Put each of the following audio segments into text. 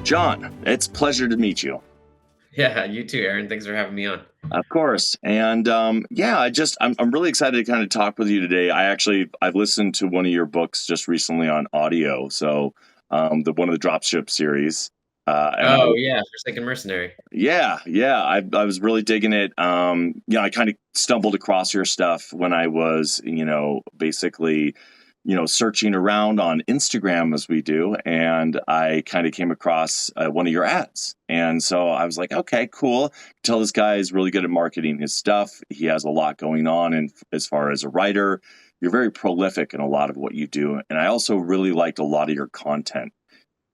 John, it's a pleasure to meet you. Yeah, you too, Aaron. Thanks for having me on. Of course. And yeah, I'm really excited to kind of talk with you today. I've listened to one of your books just recently on audio. So the one of the dropship series. And I Oh yeah, Forsaken Mercenary. I was really digging it. I kind of stumbled across your stuff when I was, basically, searching around on Instagram as we do, and I kind of came across one of your ads, and so I was like, okay, cool. Tell this guy is really good at marketing his stuff. He has a lot going on, and as far as a writer, you're very prolific in a lot of what you do, and I also really liked a lot of your content.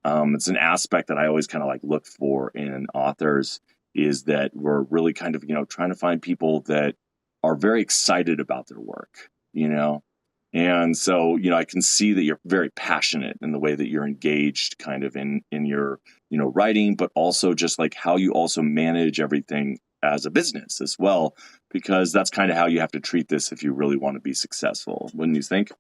It's an aspect that I always kind of like look for in authors is that we're really kind of, trying to find people that are very excited about their work. And so, I can see that you're very passionate in the way that you're engaged kind of in your, writing, but also just like how you also manage everything as a business as well, because that's kind of how you have to treat this if you really want to be successful, wouldn't you think?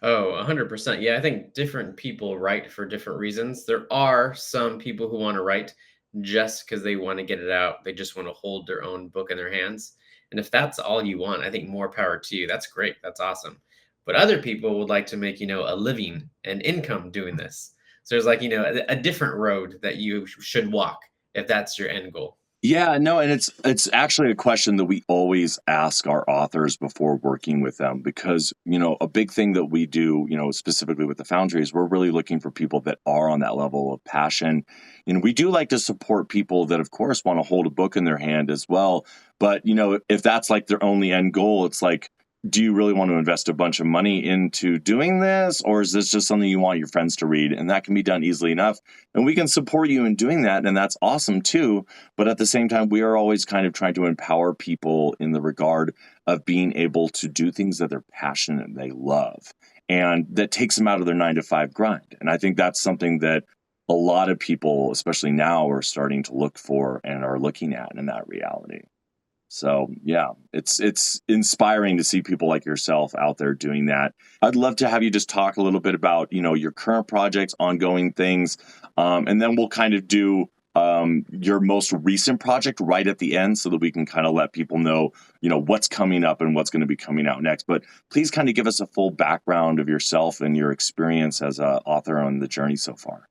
Oh, 100%. Yeah, I think different people write for different reasons. There are some people who want to write just because they want to get it out. They just want to hold their own book in their hands. And if that's all you want, I think more power to you. That's great. That's awesome. But other people would like to make, a living and income doing this. So there's like, a different road that you should walk if that's your end goal. Yeah, no, and it's actually a question that we always ask our authors before working with them because, a big thing that we do, specifically with the Foundry is we're really looking for people that are on that level of passion. And we do like to support people that of course want to hold a book in their hand as well. But, if that's like their only end goal, it's like, do you really want to invest a bunch of money into doing this? Or is this just something you want your friends to read? And that can be done easily enough. And we can support you in doing that. And that's awesome too. But at the same time, we are always kind of trying to empower people in the regard of being able to do things that they're passionate and they love. And that takes them out of their 9 to 5 grind. And I think that's something that a lot of people, especially now, are starting to look for and are looking at in that reality. So yeah, it's inspiring to see people like yourself out there doing that. I'd love to have you just talk a little bit about your current projects, ongoing things, and then we'll kind of do your most recent project right at the end, so that we can kind of let people know what's coming up and what's going to be coming out next. But please kind of give us a full background of yourself and your experience as an author on the journey so far.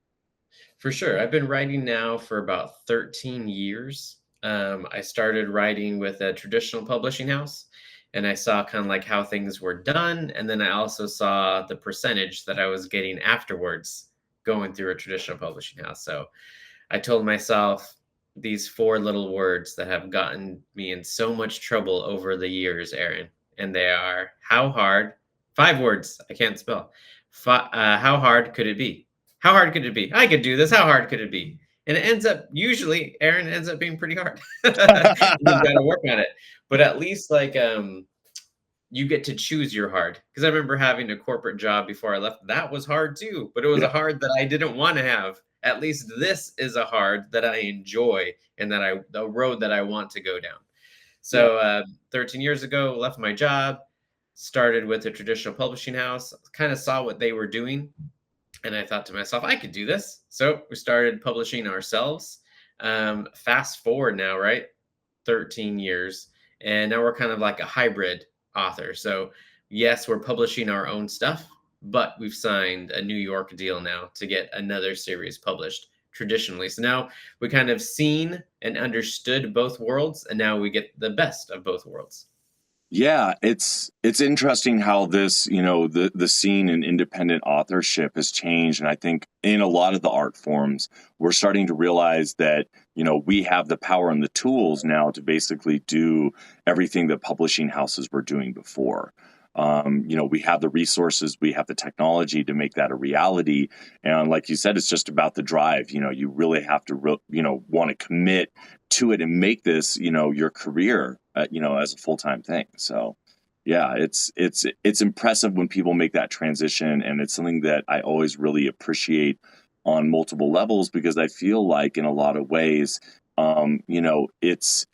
For sure. I've been writing now for about 13 years. I started writing with a traditional publishing house, and I saw kind of like how things were done. And then I also saw the percentage that I was getting afterwards going through a traditional publishing house. So I told myself these four little words that have gotten me in so much trouble over the years, Aaron. And they are how hard, 5 words I can't spell. How hard could it be? How hard could it be? I could do this. How hard could it be? And it ends up usually, Aaron, ends up being pretty hard. You've got to work on it. But at least you get to choose your hard. Because I remember having a corporate job before I left. That was hard too, but it was Yeah. a hard that I didn't want to have. At least this is a hard that I enjoy and the road that I want to go down. Yeah. So 13 years ago, left my job, started with a traditional publishing house, kind of saw what they were doing, and I thought to myself, I could do this. So we started publishing ourselves. Fast forward now, right? 13 years. And now we're kind of like a hybrid author. So, yes, we're publishing our own stuff, but we've signed a New York deal now to get another series published traditionally. So now we kind of seen and understood both worlds, and now we get the best of both worlds. Yeah, it's interesting how this, the scene in independent authorship has changed. And I think in a lot of the art forms, we're starting to realize that, we have the power and the tools now to basically do everything that publishing houses were doing before. We have the resources, we have the technology to make that a reality. And like you said, it's just about the drive. You really have to, want to commit to it and make this, your career, as a full-time thing. So yeah, it's impressive when people make that transition. And it's something that I always really appreciate on multiple levels, because I feel like in a lot of ways, it's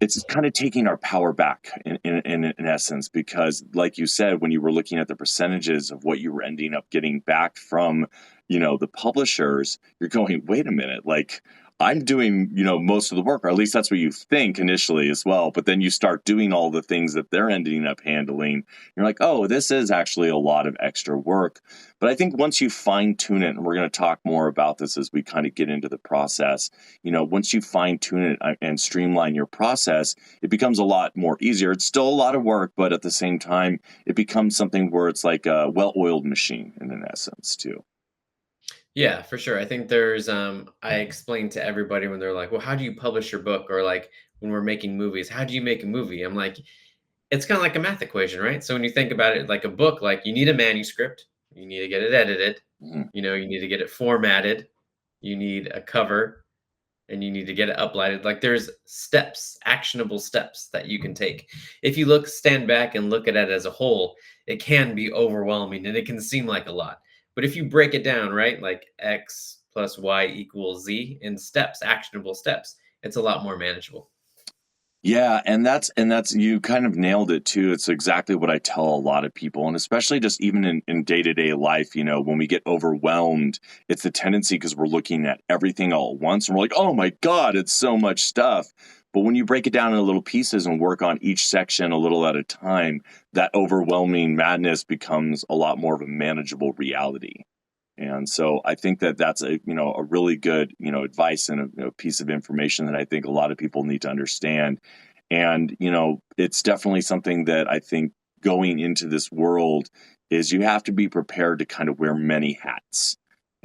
it's kind of taking our power back in essence, because like you said, when you were looking at the percentages of what you were ending up getting back from, the publishers, you're going, wait a minute, like I'm doing, most of the work, or at least that's what you think initially as well. But then you start doing all the things that they're ending up handling. You're like, oh, this is actually a lot of extra work. But I think once you fine tune it, and we're going to talk more about this as we kind of get into the process, once you fine tune it and streamline your process, it becomes a lot more easier. It's still a lot of work, but at the same time, it becomes something where it's like a well-oiled machine in an essence too. Yeah, for sure. I think there's I explain to everybody when they're like, "Well, how do you publish your book?" Or like when we're making movies, "How do you make a movie?" I'm like, it's kind of like a math equation, right? So when you think about it like a book, like you need a manuscript, you need to get it edited, Mhm. you need to get it formatted, you need a cover, and you need to get it uploaded. Like there's steps, actionable steps that you can take. If you stand back and look at it as a whole, it can be overwhelming and it can seem like a lot. But if you break it down, right, like X plus Y equals Z in steps, actionable steps, it's a lot more manageable. Yeah, and that's you kind of nailed it too. It's exactly what I tell a lot of people, and especially just even in day-to-day life, when we get overwhelmed, it's the tendency because we're looking at everything all at once and we're like, "Oh my God, it's so much stuff." But when you break it down into little pieces and work on each section a little at a time, that overwhelming madness becomes a lot more of a manageable reality. And so I think that that's a really good advice and a piece of information that I think a lot of people need to understand. And it's definitely something that I think going into this world is you have to be prepared to kind of wear many hats.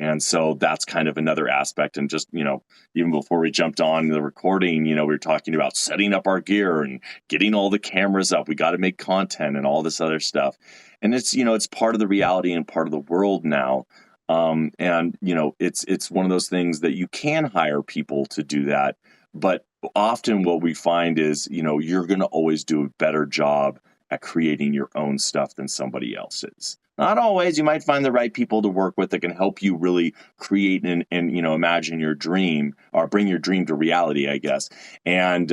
And so that's kind of another aspect. And just even before we jumped on the recording, we were talking about setting up our gear and getting all the cameras up. We got to make content and all this other stuff. And it's part of the reality and part of the world now. And it's one of those things that you can hire people to do that, but often what we find is you're going to always do a better job at creating your own stuff than somebody else's. Not always. You might find the right people to work with that can help you really create and imagine your dream, or bring your dream to reality, I guess. And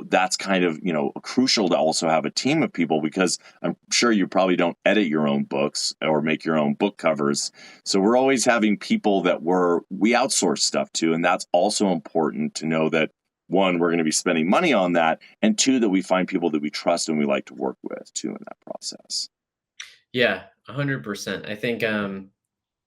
that's kind of crucial to also have a team of people, because I'm sure you probably don't edit your own books or make your own book covers, so we're always having people that we outsource stuff to. And that's also important to know that, one, we're going to be spending money on that. And two, that we find people that we trust and we like to work with too in that process. Yeah, 100%. I think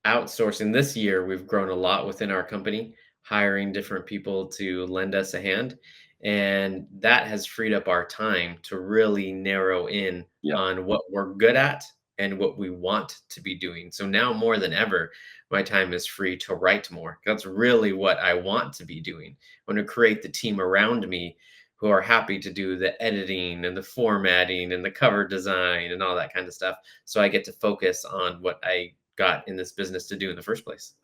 outsourcing this year, we've grown a lot within our company, hiring different people to lend us a hand. And that has freed up our time to really narrow in Yeah. on what we're good at and what we want to be doing. So now more than ever, my time is free to write more. That's really what I want to be doing. I want to create the team around me who are happy to do the editing and the formatting and the cover design and all that kind of stuff. So I get to focus on what I got in this business to do in the first place.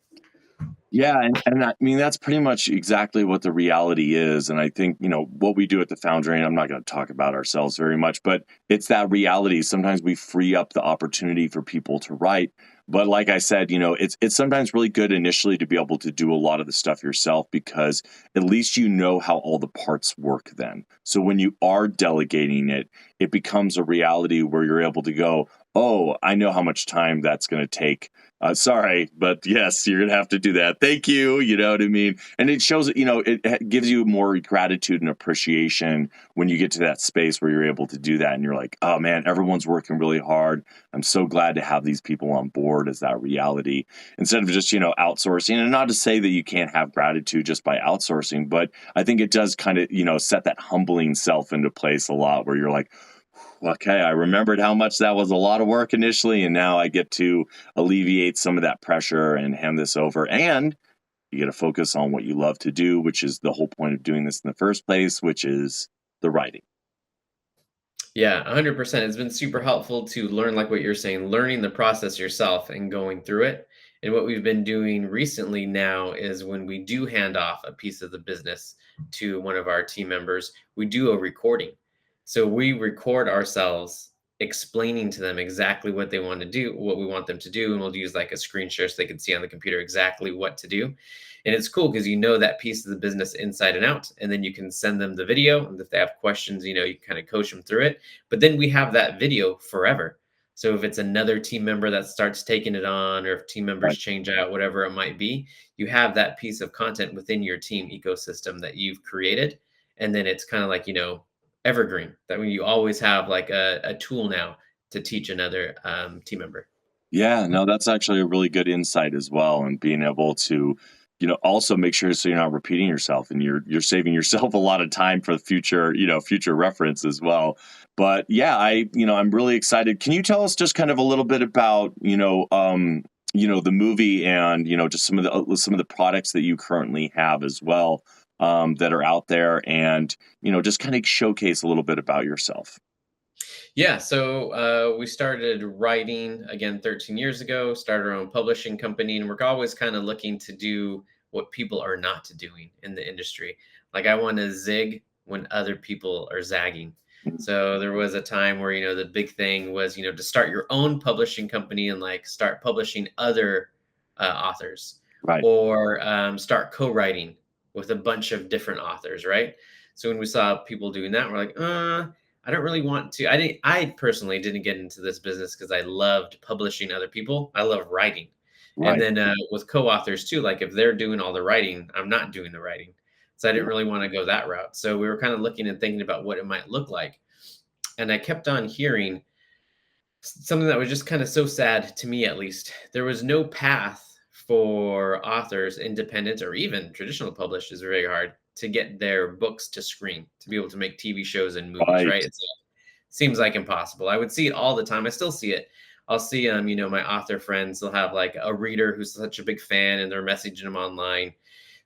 Yeah, and I mean that's pretty much exactly what the reality is. And I think, what we do at the Foundry, and I'm not going to talk about ourselves very much, but it's that reality. Sometimes we free up the opportunity for people to write. But like I said, it's sometimes really good initially to be able to do a lot of the stuff yourself, because at least you know how all the parts work then. So when you are delegating it, it becomes a reality where you're able to go, oh, I know how much time that's going to take. Sorry, but yes, you're gonna have to do that. Thank you. You know what I mean? And it shows, it gives you more gratitude and appreciation when you get to that space where you're able to do that, and you're like, oh man, everyone's working really hard. I'm so glad to have these people on board as that reality, instead of just outsourcing. And not to say that you can't have gratitude just by outsourcing, but I think it does kind of set that humbling self into place a lot, where you're like, okay, I remembered how much that was a lot of work initially, and now I get to alleviate some of that pressure and hand this over. And you get to focus on what you love to do, which is the whole point of doing this in the first place, which is the writing. Yeah, 100%. It's been super helpful to learn, like what you're saying, learning the process yourself and going through it. And what we've been doing recently now is when we do hand off a piece of the business to one of our team members, we do a recording. So we record ourselves explaining to them exactly what they want to do, what we want them to do. And we'll use like a screen share so they can see on the computer exactly what to do. And it's cool because you know that piece of the business inside and out, and then you can send them the video. And if they have questions, you kind of coach them through it. But then we have that video forever. So if it's another team member that starts taking it on, or if team members Right. change out, whatever it might be, you have that piece of content within your team ecosystem that you've created. And then it's kind of like, evergreen. That when you always have like a tool now to teach another team member. Yeah, no, that's actually a really good insight as well, and being able to, also make sure so you're not repeating yourself, and you're saving yourself a lot of time for the future, future reference as well. But yeah, I'm really excited. Can you tell us just kind of a little bit about, the movie and, just some of the products that you currently have as well, that are out there, and, just kind of showcase a little bit about yourself. Yeah, so we started writing again 13 years ago, started our own publishing company, and we're always kind of looking to do what people are not doing in the industry. Like I want to zig when other people are zagging. So there was a time where, the big thing was, to start your own publishing company and like start publishing other authors, Right, or start co-writing with a bunch of different authors, right? So when we saw people doing that, we're like, I don't really want to. I personally didn't get into this business because I loved publishing other people. I love writing. And right. then with co-authors too, like if they're doing all the writing, I'm not doing the writing. So I didn't really want to go that route. So we were kind of looking and thinking about what it might look like. And I kept on hearing something that was just kind of so sad to me, at least. There was no path for authors, independent or even traditional published is very hard to get their books to screen, to be able to make TV shows and movies, Right. right? Seems like impossible. I would see it all the time. I still see it. I'll see my author friends, they'll have like a reader who's such a big fan and they're messaging them online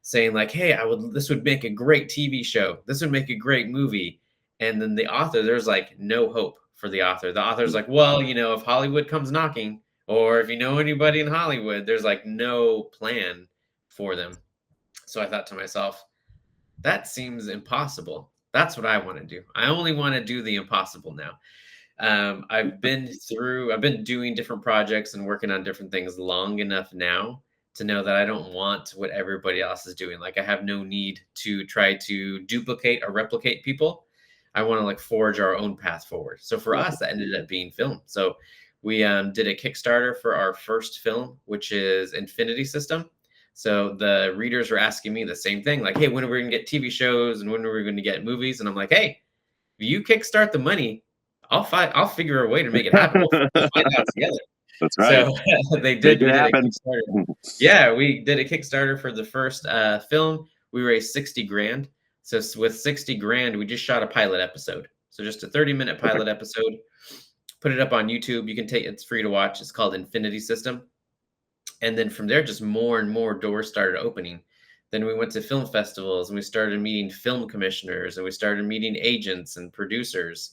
saying like, "Hey, this would make a great TV show. This would make a great movie." And then the author, there's like no hope for the author. The author's like, "Well, if Hollywood comes knocking, or if you know anybody in Hollywood," there's like no plan for them. So I thought to myself, that seems impossible. That's what I want to do. I only want to do the impossible now. I've been doing different projects and working on different things long enough now to know that I don't want what everybody else is doing. Like I have no need to try to duplicate or replicate people. I want to like forge our own path forward. So for us, that ended up being film. So we did a Kickstarter for our first film, which is Infinity System. So the readers were asking me the same thing, like, "Hey, when are we going to get TV shows and when are we going to get movies?" And I'm like, "Hey, if you kickstart the money, I'll figure a way to make it happen. We'll find out together." That's right. So they Make did. it We did a happen. Kickstarter. Yeah, we did a Kickstarter for the first film. We raised 60 grand. So with 60 grand, we just shot a pilot episode. So just a 30-minute Perfect. pilot episode. Put it up on YouTube. You can take it's free to watch. It's called Infinity System. And then from there, just more and more doors started opening. Then we went to film festivals and we started meeting film commissioners and we started meeting agents and producers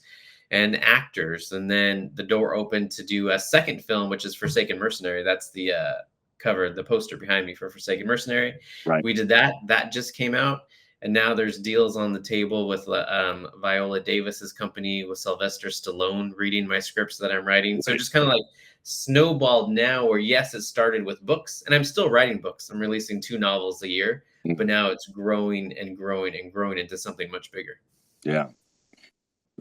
and actors. And then the door opened to do a second film, which is Forsaken Mercenary. That's the cover, the poster behind me for Forsaken Mercenary. Right. We did that. That just came out. And now there's deals on the table with Viola Davis's company, with Sylvester Stallone reading my scripts that I'm writing. So Right. just kind of like snowballed now where yes, it started with books and I'm still writing books. I'm releasing 2 novels a year, but Mhm. now it's growing and growing and growing into something much bigger. Yeah.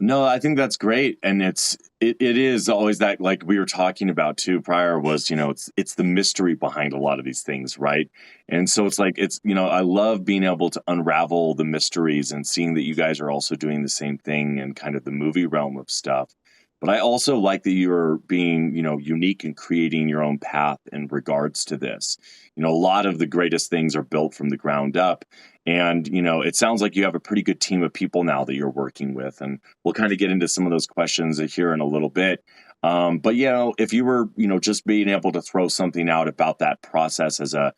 No, I think that's great, and it is always that, like we were talking about too prior, was it's the mystery behind a lot of these things, right? And so it's like I love being able to unravel the mysteries and seeing that you guys are also doing the same thing in kind of the movie realm of stuff. But I also like that you're being unique and creating your own path in regards to this. A lot of the greatest things are built from the ground up. And, it sounds like you have a pretty good team of people now that you're working with. And we'll kind of get into some of those questions here in a little bit. But, if you were, just being able to throw something out about that process as a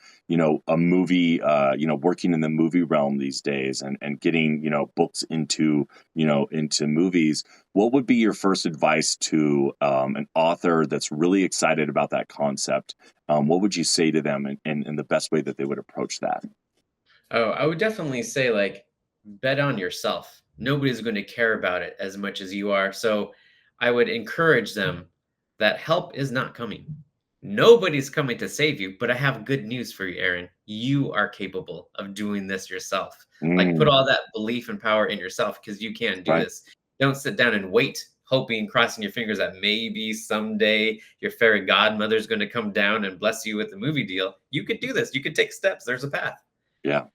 movie, working in the movie realm these days, and getting, books into movies, what would be your first advice to an author that's really excited about that concept? What would you say to them in the best way that they would approach that? Oh, I would definitely say like bet on yourself. Nobody's going to care about it as much as you are. So I would encourage them that help is not coming. Nobody's coming to save you, but I have good news for you, Aaron. You are capable of doing this yourself. Like, put Mm, all that belief and power in yourself because you can do right. this. Don't sit down and wait, hoping, crossing your fingers that maybe someday your fairy godmother's going to come down and bless you with a movie deal. You could do this. You could take steps. There's a path. Yeah.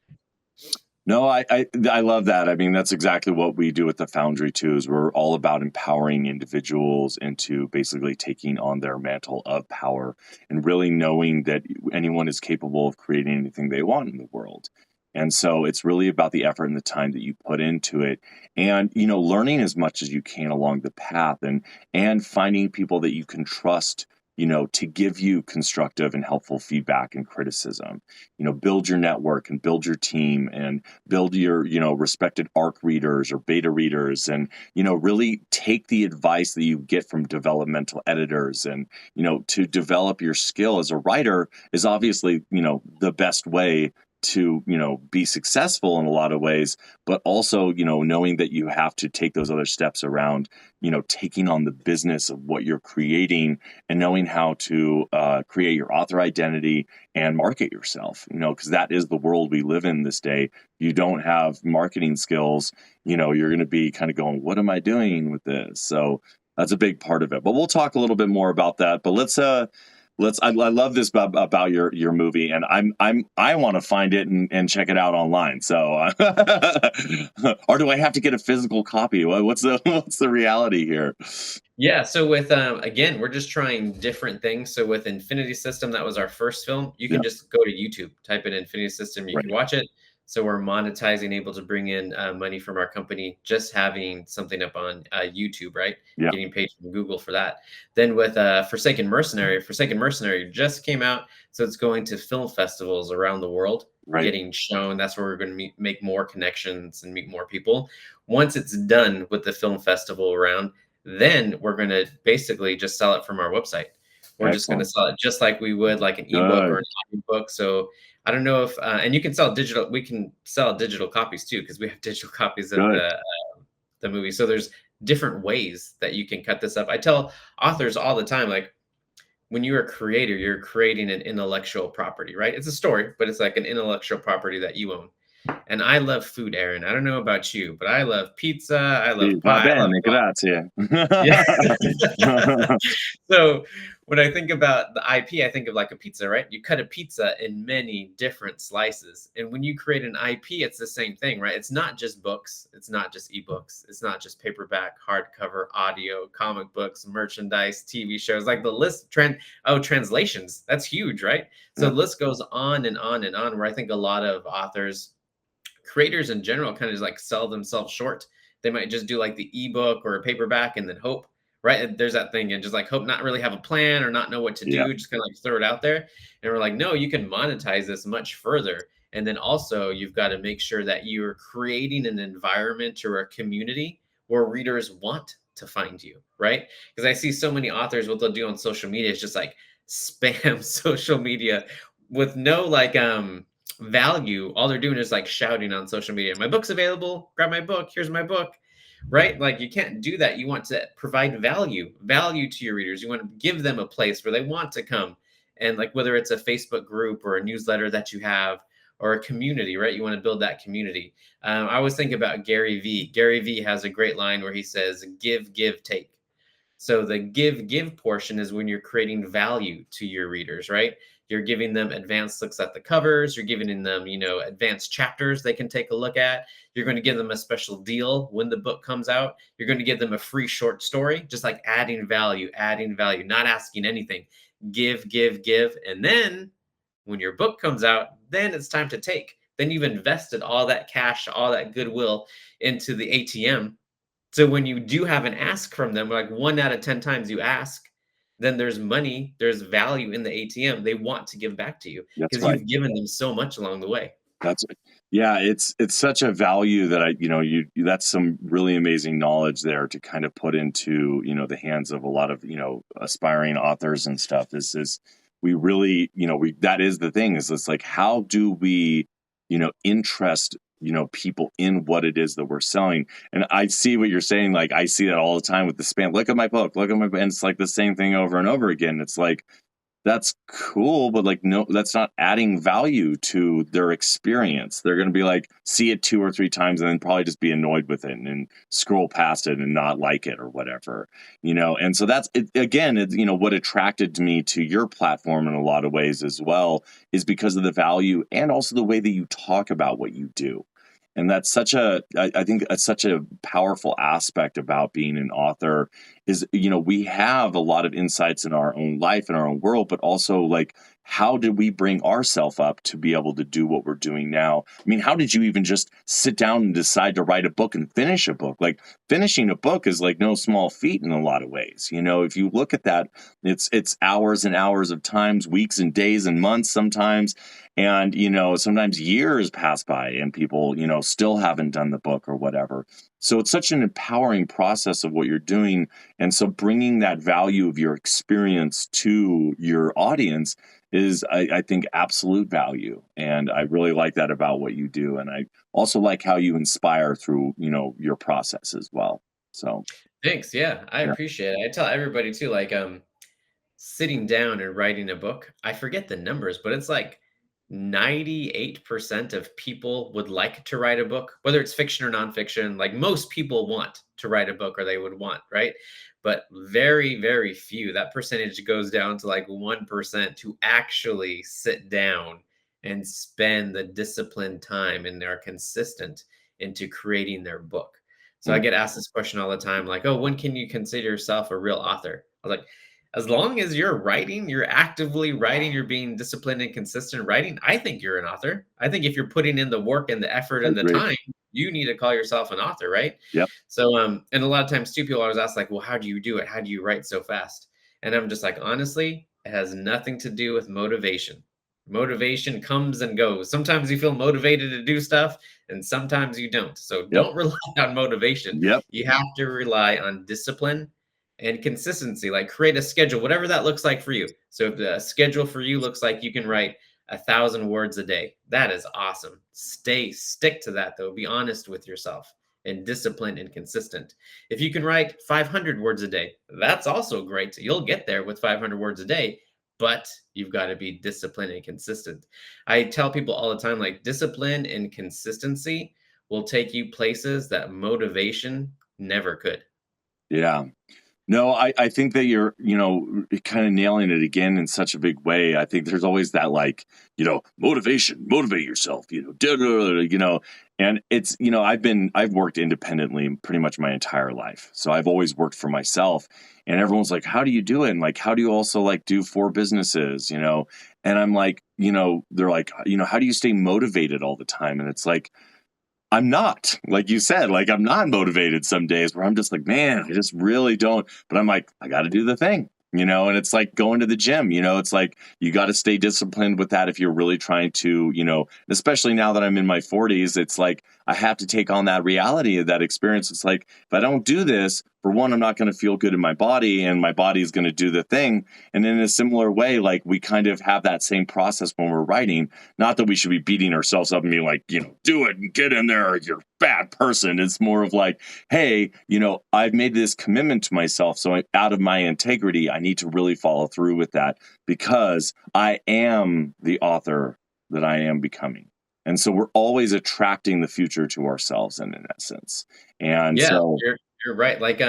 No, I love that. I mean, that's exactly what we do with the Foundry too. Is we're all about empowering individuals into basically taking on their mantle of power and really knowing that anyone is capable of creating anything they want in the world. And so it's really about the effort and the time that you put into it, and learning as much as you can along the path, and finding people that you can trust. To give you constructive and helpful feedback and criticism. Build your network and build your team and build your respected arc readers or beta readers, and really take the advice that you get from developmental editors, and to develop your skill as a writer is obviously the best way to be successful in a lot of ways, but also knowing that you have to take those other steps around taking on the business of what you're creating, and knowing how to create your author identity and market yourself, because that is the world we live in this day. You don't have marketing skills, you're going to be kind of going, what am I doing with this? So that's a big part of it, but we'll talk a little bit more about that. But I love this about your movie, and I want to find it and check it out online. So or do I have to get a physical copy? What's the reality here? Yeah, so with again, we're just trying different things. So with Infinity System, that was our first film. You Yeah, can just go to YouTube, type in Infinity System, you can right. watch it. So we're monetizing, able to bring in money from our company, just having something up on YouTube, right? Yeah, Getting paid from Google for that. Then with Forsaken Mercenary just came out, so it's going to film festivals around the world, right. getting shown. That's where we're going to make more connections and meet more people. Once it's done with the film festival around, then we're going to basically just sell it from our website. We're just going to Excellent. sell it just like we would like an ebook or Good. an audiobook. So I don't know if, and you can sell digital. We can sell digital copies too because we have digital copies of Good. the movie. So there's different ways that you can cut this up. I tell authors all the time, like when you're a creator, you're creating an intellectual property, right? It's a story, but it's like an intellectual property that you own. And I love food, Aaron. I don't know about you, but I love pizza. I Sì, love va pie. I love bene, grazie. yeah. So when I think about the IP, I think of like a pizza, right? You cut a pizza in many different slices. And when you create an IP, it's the same thing, right? It's not just books, it's not just ebooks, it's not just paperback, hardcover, audio, comic books, merchandise, TV shows, like the list translations. That's huge, right? So Yeah, the list goes on and on and on, where I think a lot of authors, creators in general, kind of just like sell themselves short. They might just do like the ebook or a paperback and then hope, right? There's that thing and just like hope, not really have a plan or not know what to yeah, do, just kind of like throw it out there. And we're like, no, you can monetize this much further. And then also you've got to make sure that you're creating an environment or a community where readers want to find you, right? Because I see so many authors, what they'll do on social media is just like spam social media with no like value. All they're doing is like shouting on social media, my book's available, grab my book, here's my book, right? Like you can't do that. You want to provide value to your readers. You want to give them a place where they want to come, and like whether it's a Facebook group or a newsletter that you have or a community, right? You want to build that community. I always think about Gary Vee. Gary Vee has a great line where he says, give, take. So the give portion is when you're creating value to your readers, right? You're giving them advanced looks at the covers, you're giving them, advanced chapters they can take a look at. You're going to give them a special deal when the book comes out. You're going to give them a free short story, just like adding value, not asking anything. Give. And then when your book comes out, then it's time to take. Then you've invested all that cash, all that goodwill into the ATM. So when you do have an ask from them, like 1 out of 10 times you ask, then there's money, there's value in the ATM. They want to give back to you that's because right. you've given them so much along the way. That's Yeah, it's such a value that that's some really amazing knowledge there to kind of put into, the hands of a lot of, aspiring authors and stuff. Is we really, that is the thing, is it's like, how do we, interest, people in what it is that we're selling? And I see what you're saying. Like, I see that all the time with the spam. Look at my book, look at my, and it's like the same thing over and over again. It's like, that's cool, but like, no, that's not adding value to their experience. They're going to be like, see it 2 or 3 times and then probably just be annoyed with it and scroll past it and not like it or whatever, And so that's it, again, what attracted me to your platform in a lot of ways as well is because of the value and also the way that you talk about what you do. And that's I think that's such a powerful aspect about being an author is, we have a lot of insights in our own life and our own world, but also like, how did we bring ourselves up to be able to do what we're doing now? I mean, how did you even just sit down and decide to write a book and finish a book? Like finishing a book is like no small feat in a lot of ways. If you look at that, it's hours and hours of times, weeks and days and months sometimes. And, sometimes years pass by and people, still haven't done the book or whatever. So it's such an empowering process of what you're doing. And so bringing that value of your experience to your audience is, I think, absolute value. And I really like that about what you do. And I also like how you inspire through, your process as well. So, Thanks. Yeah, I yeah. appreciate it. I tell everybody too, like, sitting down and writing a book, I forget the numbers, but it's like 98% of people would like to write a book, whether it's fiction or nonfiction. Like most people want to write a book or they would want, right? But very, very few, that percentage goes down to like 1% to actually sit down and spend the disciplined time and are consistent into creating their book. So I Mm, get asked this question all the time, like, oh, when can you consider yourself a real author? I was like, as long as you're writing, you're actively writing, you're being disciplined and consistent writing, I think you're an author. I think if you're putting in the work and the effort I and the agree. time, you need to call yourself an author, right? Yep. So, and a lot of times too, people always ask like, well, how do you do it? How do you write so fast? And I'm just like, honestly, it has nothing to do with motivation. Motivation comes and goes. Sometimes you feel motivated to do stuff and sometimes you don't. So Yep. don't rely on motivation. Yep. You have to rely on discipline and consistency. Like create a schedule, whatever that looks like for you. So if the schedule for you looks like you can write 1,000 words a day, that is awesome. Stick to that though. Be honest with yourself and disciplined and consistent. If you can write 500 words a day, that's also great. You'll get there with 500 words a day, but you've got to be disciplined and consistent. I tell people all the time, like discipline and consistency will take you places that motivation never could. Yeah. No, I think that you're, kind of nailing it again in such a big way. I think there's always that like, motivation, motivate yourself, da, da, da, and it's, I've worked independently pretty much my entire life. So I've always worked for myself and everyone's like, how do you do it? And like, how do you also like do 4 businesses, And I'm like, they're like, how do you stay motivated all the time? And it's like, I'm not, like you said, like I'm not motivated some days where I'm just like, man, I just really don't. But I'm like, I got to do the thing, and it's like going to the gym, it's like you got to stay disciplined with that if you're really trying to, especially now that I'm in my 40s, it's like I have to take on that reality of that experience. It's like, if I don't do this, for one, I'm not going to feel good in my body and my body is going to do the thing. And in a similar way, like we kind of have that same process when we're writing. Not that we should be beating ourselves up and being like, do it and get in there, you're a bad person. It's more of like, hey, I've made this commitment to myself. So out of my integrity, I need to really follow through with that because I am the author that I am becoming. And so we're always attracting the future to ourselves in essence. And Yeah, so, you're right. Like,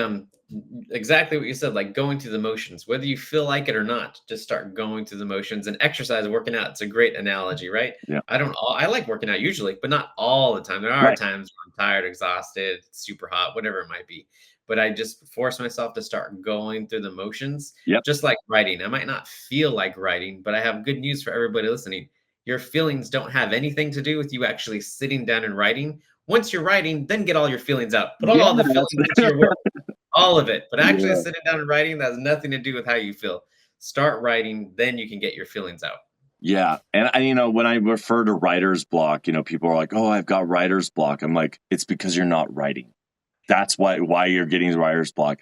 exactly what you said, like going through the motions, whether you feel like it or not, just start going through the motions and exercise, working out. It's a great analogy, right? yeah, I like working out usually, but not all the time. There are right. times when I'm tired, exhausted, super hot, whatever it might be. But I just force myself to start going through the motions, Yep. just like writing. I might not feel like writing, but I have good news for everybody listening. Your feelings don't have anything to do with you actually sitting down and writing. Once you're writing, then get all your feelings out. Put Yeah. all the feelings into your work, all of it. But actually Yeah. sitting down and writing, that has nothing to do with how you feel. Start writing, then you can get your feelings out. Yeah. And when I refer to writer's block, people are like, oh, I've got writer's block. I'm like, it's because you're not writing. That's why you're getting writer's block.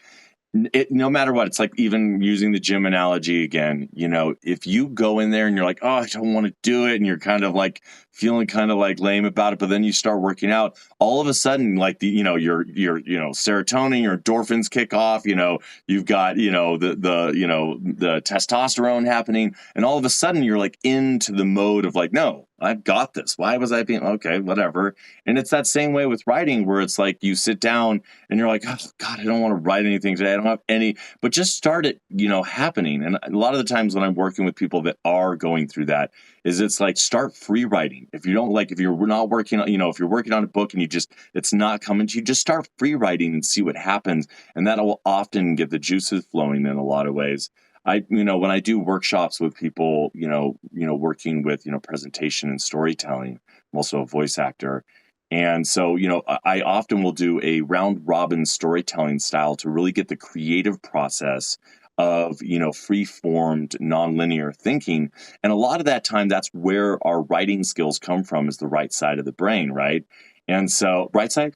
No matter what, it's like, even using the gym analogy again, if you go in there and you're like, oh, I don't want to do it, and you're kind of like feeling kind of like lame about it, but then you start working out, all of a sudden, like your serotonin, your endorphins kick off, you've got, the testosterone happening, and all of a sudden you're like into the mode of like, no, I've got this. Why was I being okay, whatever. And it's that same way with writing, where it's like you sit down and you're like, oh God, I don't want to write anything today. I don't have any, but just start it, happening. And a lot of the times when I'm working with people that are going through that, is it's like, start free writing. If you don't like, if you're not working on, if you're working on a book and it's not coming to you, just start free writing and see what happens. And that will often get the juices flowing in a lot of ways. When I do workshops with people, working with, presentation and storytelling, I'm also a voice actor. And so, I often will do a round robin storytelling style to really get the creative process of, free formed, nonlinear thinking. And a lot of that time, that's where our writing skills come from, is the right side of the brain, right? And so, right side,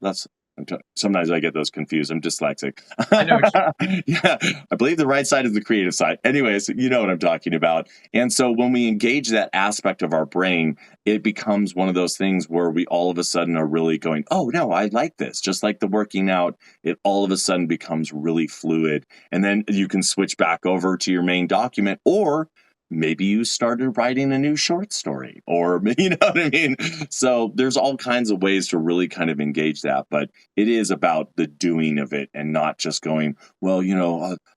sometimes I get those confused. I'm dyslexic. I know what Yeah, I believe the right side is the creative side. Anyways, you know what I'm talking about. And so when we engage that aspect of our brain, it becomes one of those things where we all of a sudden are really going, oh, no, I like this. Just like the working out, it all of a sudden becomes really fluid. And then you can switch back over to your main document, or maybe you started writing a new short story, or you know what I mean? So there's all kinds of ways to really kind of engage that, but it is about the doing of it, and not just going, well,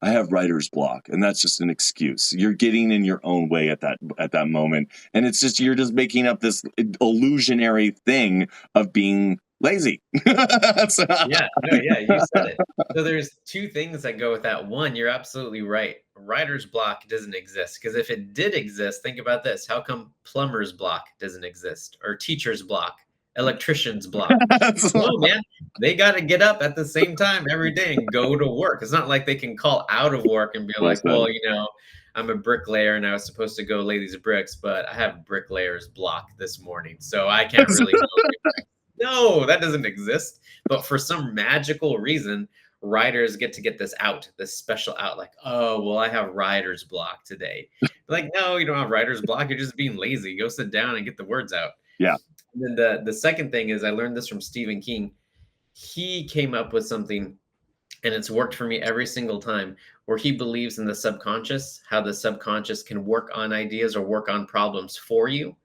I have writer's block, and that's just an excuse. You're getting in your own way at that moment, and it's just, you're just making up this illusionary thing of being lazy. Yeah, no, yeah, you said it. So there's two things that go with that. One, you're absolutely right. Writer's block doesn't exist, because if it did exist, think about this. How come plumber's block doesn't exist, or teacher's block, electrician's block? No, man, they got to get up at the same time every day and go to work. It's not like they can call out of work and be Well like, said. well, I'm a bricklayer and I was supposed to go lay these bricks, but I have bricklayer's block this morning, so I can't really go. No, that doesn't exist. But for some magical reason, writers get this out, this special out, like, oh, well, I have writer's block today. Like, no, you don't have writer's block. You're just being lazy. Go sit down and get the words out. Yeah. And then the second thing is, I learned this from Stephen King. He came up with something, and it's worked for me every single time, where he believes in the subconscious, how the subconscious can work on ideas or work on problems for you.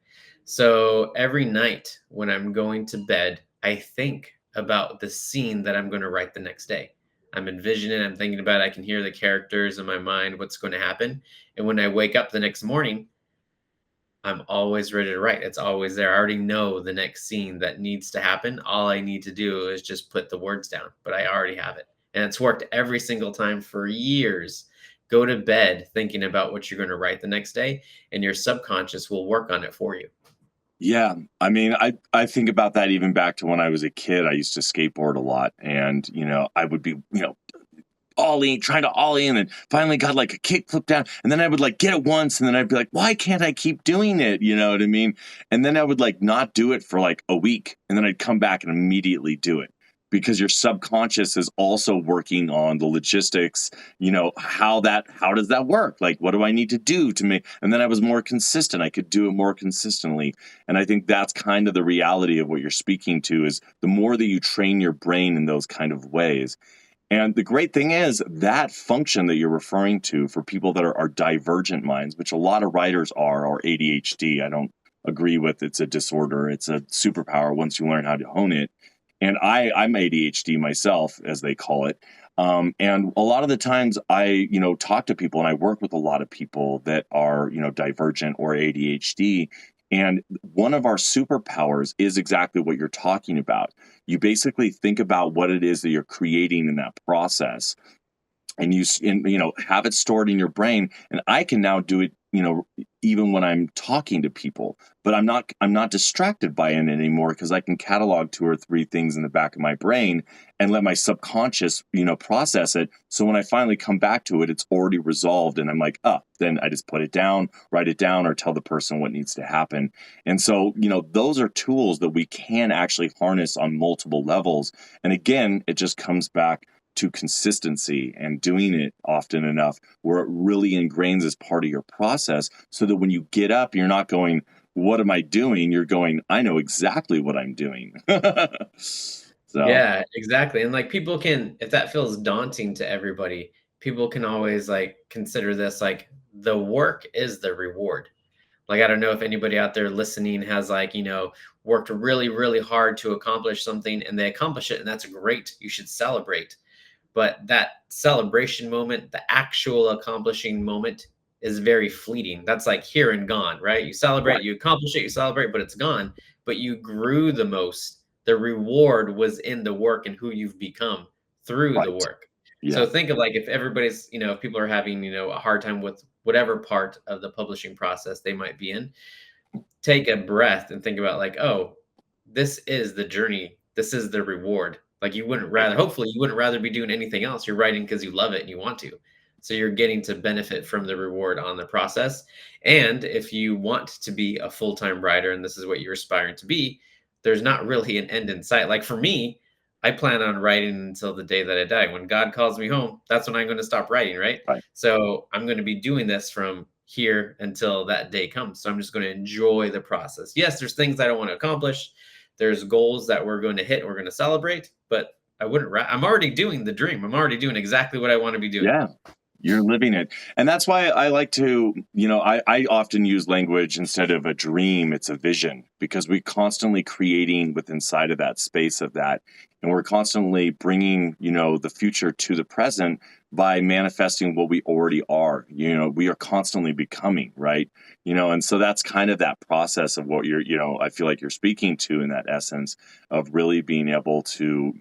So every night when I'm going to bed, I think about the scene that I'm going to write the next day. I'm envisioning, I'm thinking about it, I can hear the characters in my mind, what's going to happen. And when I wake up the next morning, I'm always ready to write. It's always there. I already know the next scene that needs to happen. All I need to do is just put the words down, but I already have it. And it's worked every single time for years. Go to bed thinking about what you're going to write the next day, and your subconscious will work on it for you. Yeah. I mean, I think about that even back to when I was a kid. I used to skateboard a lot, and, I would be, ollie, trying to ollie, and then finally got like a kick flip down, and then I would like get it once, and then I'd be like, why can't I keep doing it? You know what I mean? And then I would like not do it for like a week, and then I'd come back and immediately do it, because your subconscious is also working on the logistics, how does that work? Like, what do I need to do to make, and then I was more consistent. I could do it more consistently. And I think that's kind of the reality of what you're speaking to, is the more that you train your brain in those kind of ways. And the great thing is that function that you're referring to, for people that are divergent minds, which a lot of writers are, or ADHD. I don't agree with it's a disorder. It's a superpower once you learn how to hone it. And I'm ADHD myself, as they call it. And a lot of the times I, talk to people, and I work with a lot of people that are, divergent or ADHD. And one of our superpowers is exactly what you're talking about. You basically think about what it is that you're creating in that process, and have it stored in your brain. And I can now do it, even when I'm talking to people, but I'm not distracted by it anymore, because I can catalog 2 or 3 things in the back of my brain and let my subconscious, process it. So when I finally come back to it, it's already resolved, and I'm like, then I just put it down, write it down, or tell the person what needs to happen. And so, those are tools that we can actually harness on multiple levels. And again, it just comes back to consistency and doing it often enough where it really ingrains as part of your process, so that when you get up, you're not going, what am I doing? You're going, I know exactly what I'm doing. So, Yeah, exactly, and, like, people can if that feels daunting to everybody, people can always, like, consider this, like, the work is the reward. Like, I don't know if anybody out there listening has, like, worked really, really hard to accomplish something, and they accomplish it, and that's great, you should celebrate. But that celebration moment, the actual accomplishing moment is very fleeting. That's like here and gone, right? You celebrate, right, you accomplish it, you celebrate, but it's gone. But you grew the most. The reward was in the work and who you've become through the right. work. Yeah, So think of like if everybody's, if people are having, a hard time with whatever part of the publishing process they might be in, take a breath and think about like, "Oh, this is the journey. This is the reward." Like, you wouldn't right. rather hopefully, you wouldn't rather be doing anything else. You're writing because you love it and you want to. So you're getting to benefit from the reward on the process. And if you want to be a full-time writer and this is what you're aspiring to be, there's not really an end in sight. Like, for me, I plan on writing until the day that I die. When God calls me home, that's when I'm gonna stop writing, right? Right. So I'm going to be doing this from here until that day comes. So I'm just going to enjoy the process. Yes, there's things I don't want to accomplish. There's goals that we're going to hit. We're going to celebrate, but I'm already doing the dream. I'm already doing exactly what I want to be doing. Yeah. You're living it. And that's why I like to, I often use language instead of a dream, it's a vision, because we constantly creating with inside of that space of that. And we're constantly bringing, the future to the present by manifesting what we already are. We are constantly becoming, right? And so that's kind of that process of what I feel like you're speaking to in that essence of really being able to,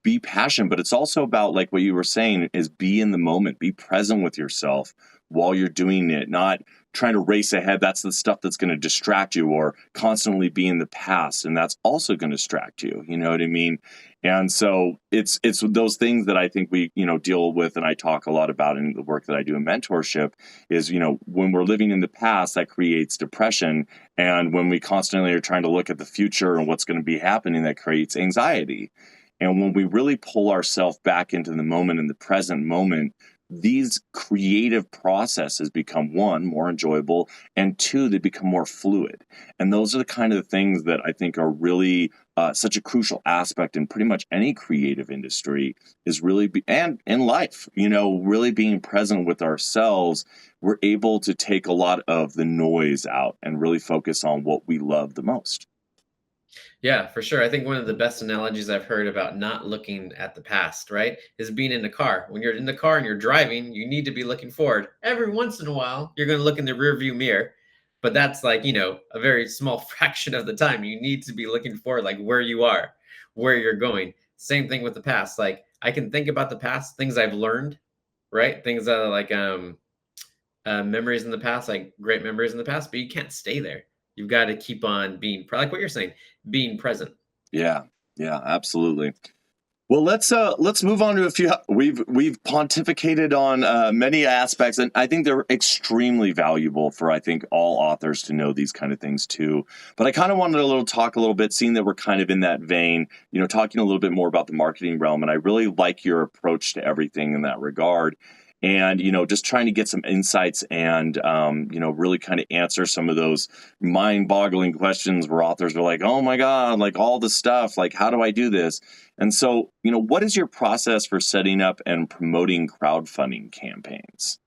be passionate, but it's also about, like what you were saying, is be in the moment, be present with yourself while you're doing it, not trying to race ahead. That's the stuff that's going to distract you, or constantly be in the past, and that's also going to distract you. You know what I mean? And so it's those things that I think we deal with, and I talk a lot about in the work that I do in mentorship. Is when we're living in the past, that creates depression, and when we constantly are trying to look at the future and what's going to be happening, that creates anxiety. And when we really pull ourselves back into the moment, in the present moment, these creative processes become, one, more enjoyable, and two, they become more fluid. And those are the kind of things that I think are really such a crucial aspect in pretty much any creative industry, is really, and in life, really being present with ourselves. We're able to take a lot of the noise out and really focus on what we love the most. Yeah, for sure. I think one of the best analogies I've heard about not looking at the past, right, is being in the car. When you're in the car and you're driving, you need to be looking forward. Every once in a while, you're going to look in the rearview mirror, but that's like, a very small fraction of the time. You need to be looking forward, like where you are, where you're going. Same thing with the past. Like, I can think about the past, things I've learned, right? Things that are like memories in the past, like great memories in the past, but you can't stay there. You've got to keep on being like what you're saying, being present. Yeah, yeah, absolutely. Well, let's move on to a few. We've pontificated on many aspects, and I think they're extremely valuable for, I think, all authors to know these kind of things too. But I kind of wanted to talk a little bit, seeing that we're kind of in that vein, talking a little bit more about the marketing realm. And I really like your approach to everything in that regard. And just trying to get some insights and really kind of answer some of those mind-boggling questions where authors are like, oh my god, like all the stuff, like how do I do this? And so, what is your process for setting up and promoting crowdfunding campaigns?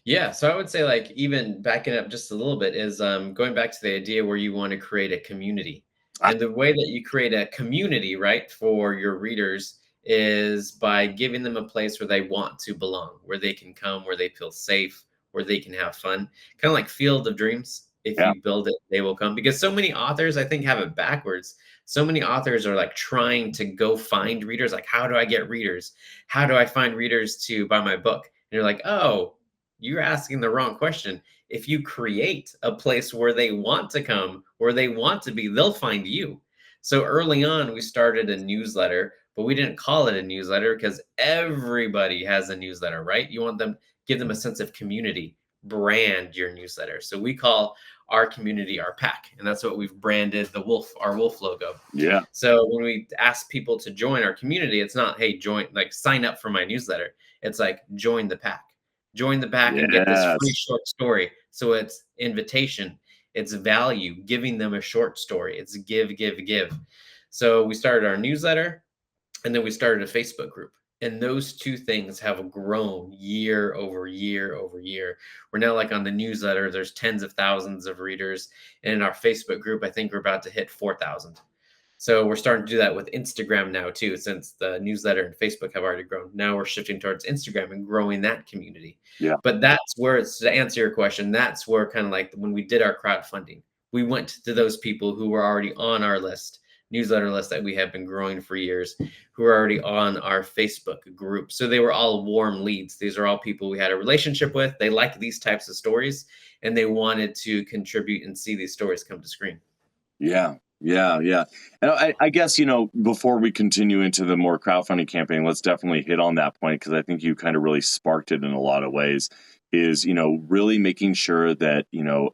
Yeah, so I would say like even backing up just a little bit is going back to the idea where you want to create a community. Ah, And the way that you create a community, right, for your readers is by giving them a place where they want to belong, where they can come, where they feel safe, where they can have fun. Kind of like Field of Dreams. If yeah, you build it, they will come. Because so many authors, I think, have it backwards. So many authors are like trying to go find readers. Like, how do I get readers? How do I find readers to buy my book? And you're like, oh, you're asking the wrong question. If you create a place where they want to come, where they want to be, they'll find you. So early on, we started a newsletter, but we didn't call it a newsletter because everybody has a newsletter, right? You want them, give them a sense of community, brand your newsletter. So we call our community, our pack. And that's what we've branded the wolf, our wolf logo. Yeah. So when we ask people to join our community, it's not, hey, join, like sign up for my newsletter. It's like, join the pack. Join the pack and get this free Yes. short story. So it's invitation, it's value, giving them a short story. It's give, give, give. So we started our newsletter, and then we started a Facebook group. And those two things have grown year over year over year. We're now like on the newsletter, there's tens of thousands of readers. And in our Facebook group, I think we're about to hit 4,000. So we're starting to do that with Instagram now too, since the newsletter and Facebook have already grown. Now we're shifting towards Instagram and growing that community. Yeah. But that's where it's, to answer your question, that's where kind of like when we did our crowdfunding, we went to those people who were already on our list, newsletter list that we have been growing for years, who are already on our Facebook group. So they were all warm leads. These are all people we had a relationship with. They liked these types of stories and they wanted to contribute and see these stories come to screen. Yeah. Yeah. Yeah. And I guess, before we continue into the more crowdfunding campaign, let's definitely hit on that point because I think you kind of really sparked it in a lot of ways. Is, really making sure that,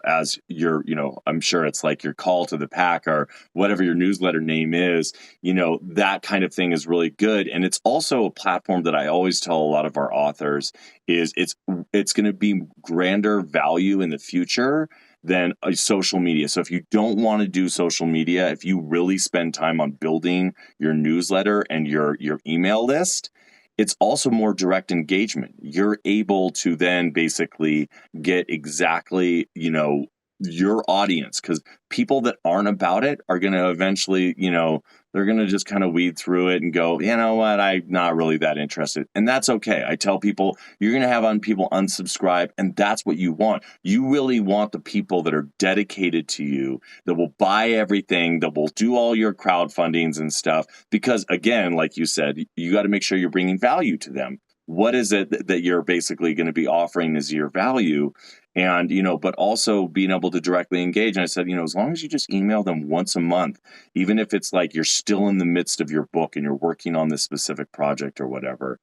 as your, I'm sure it's like your call to the pack or whatever your newsletter name is, that kind of thing is really good. And it's also a platform that I always tell a lot of our authors is it's going to be grander value in the future than a social media. So if you don't want to do social media, if you really spend time on building your newsletter and your email list, it's also more direct engagement. You're able to then basically get exactly, your audience, because people that aren't about it are going to eventually, they're going to just kind of weed through it and go, you know what, I'm not really that interested. And that's okay. I tell people you're going to have people unsubscribe, and that's what you want. You really want the people that are dedicated to you, that will buy everything, that will do all your crowdfundings and stuff. Because again, like you said, you got to make sure you're bringing value to them. What is it that you're basically going to be offering as your value? And, but also being able to directly engage. And I said, as long as you just email them once a month, even if it's like you're still in the midst of your book and you're working on this specific project or whatever,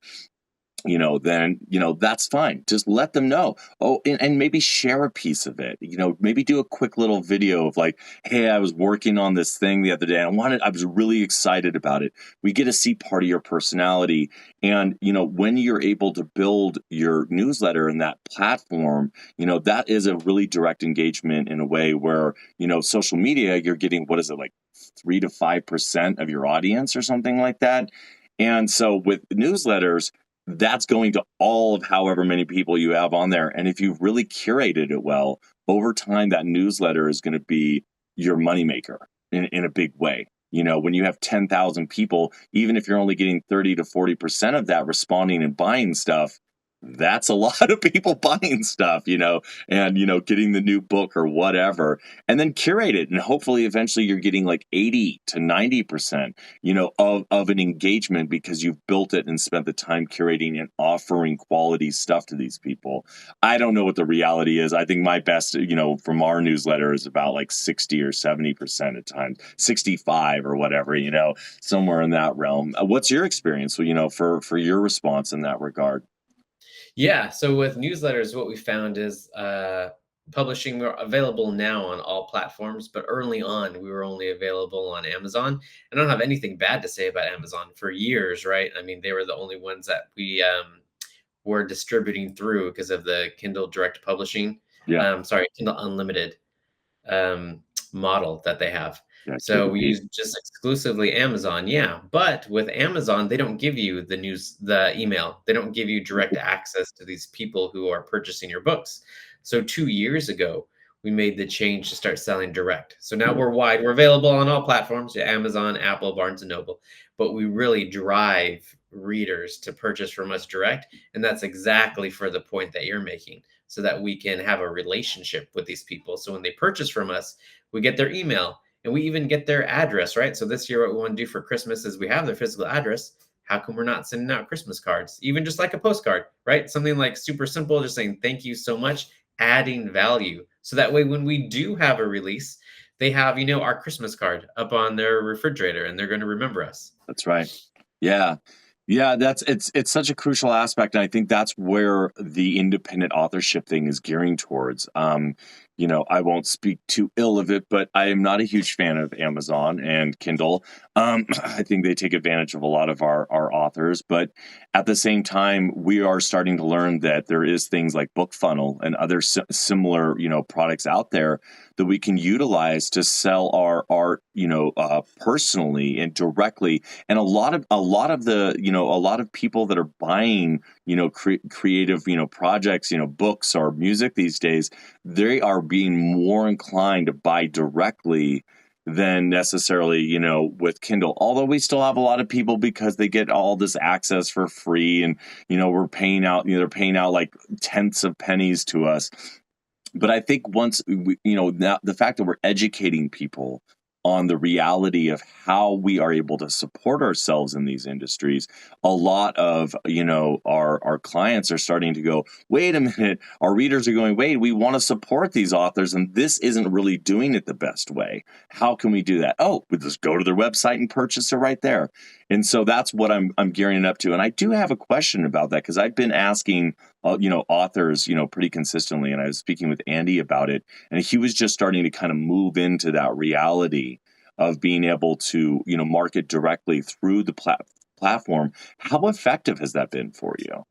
then, that's fine. Just let them know. Oh, and maybe share a piece of it, maybe do a quick little video of like, hey, I was working on this thing the other day. And I was really excited about it. We get to see part of your personality. And, when you're able to build your newsletter in that platform, that is a really direct engagement in a way where, social media, you're getting, what is it, like 3 to 5% of your audience or something like that. And so with newsletters, that's going to all of however many people you have on there. And if you've really curated it well, over time, that newsletter is going to be your moneymaker in a big way. When you have 10,000 people, even if you're only getting 30 to 40% of that responding and buying stuff, that's a lot of people buying stuff, and, getting the new book or whatever, and then curate it. And hopefully eventually you're getting like 80 to 90%, of an engagement because you've built it and spent the time curating and offering quality stuff to these people. I don't know what the reality is. I think my best, from our newsletter is about like 60 or 70% at times, 65 or whatever, somewhere in that realm. What's your experience, for your response in that regard? Yeah. So with newsletters, what we found is publishing, we're available now on all platforms, but early on, we were only available on Amazon. I don't have anything bad to say about Amazon for years, right? I mean, they were the only ones that we were distributing through because of the Kindle Direct Publishing. Yeah. Sorry, Kindle Unlimited um, model that they have. Yeah. So we use just exclusively Amazon, yeah. But with Amazon, they don't give you the email. They don't give you direct access to these people who are purchasing your books. So 2 years ago, we made the change to start selling direct. So now we're wide. We're available on all platforms, yeah, Amazon, Apple, Barnes and Noble. But we really drive readers to purchase from us direct, and that's exactly for the point that you're making, so that we can have a relationship with these people. So when they purchase from us, we get their email and we even get their address, right? So this year, what we want to do for Christmas is we have their physical address. How come we're not sending out Christmas cards? Even just like a postcard, right? Something like super simple, just saying thank you so much, adding value. So that way, when we do have a release, they have, our Christmas card up on their refrigerator and they're going to remember us. That's right. Yeah. Yeah, it's such a crucial aspect. And I think that's where the independent authorship thing is gearing towards. I won't speak too ill of it, but I am not a huge fan of Amazon and Kindle. I think they take advantage of a lot of our authors, but at the same time, we are starting to learn that there is things like BookFunnel and other similar, products out there that we can utilize to sell our art, personally and directly. And a lot of people that are buying, creative, projects, books or music these days, they are being more inclined to buy directly than necessarily, with Kindle. Although we still have a lot of people because they get all this access for free, and they're paying out like tenths of pennies to us. But I think once now the fact that we're educating people on the reality of how we are able to support ourselves in these industries, a lot of our clients are starting to go, wait a minute, our readers are going, wait, we want to support these authors and this isn't really doing it the best way. How can we do that? Oh, we just go to their website and purchase it right there. And so that's what I'm gearing up to. And I do have a question about that, because I've been asking authors, pretty consistently. And I was speaking with Andy about it, and he was just starting to kind of move into that reality of being able to, market directly through the platform. How effective has that been for you?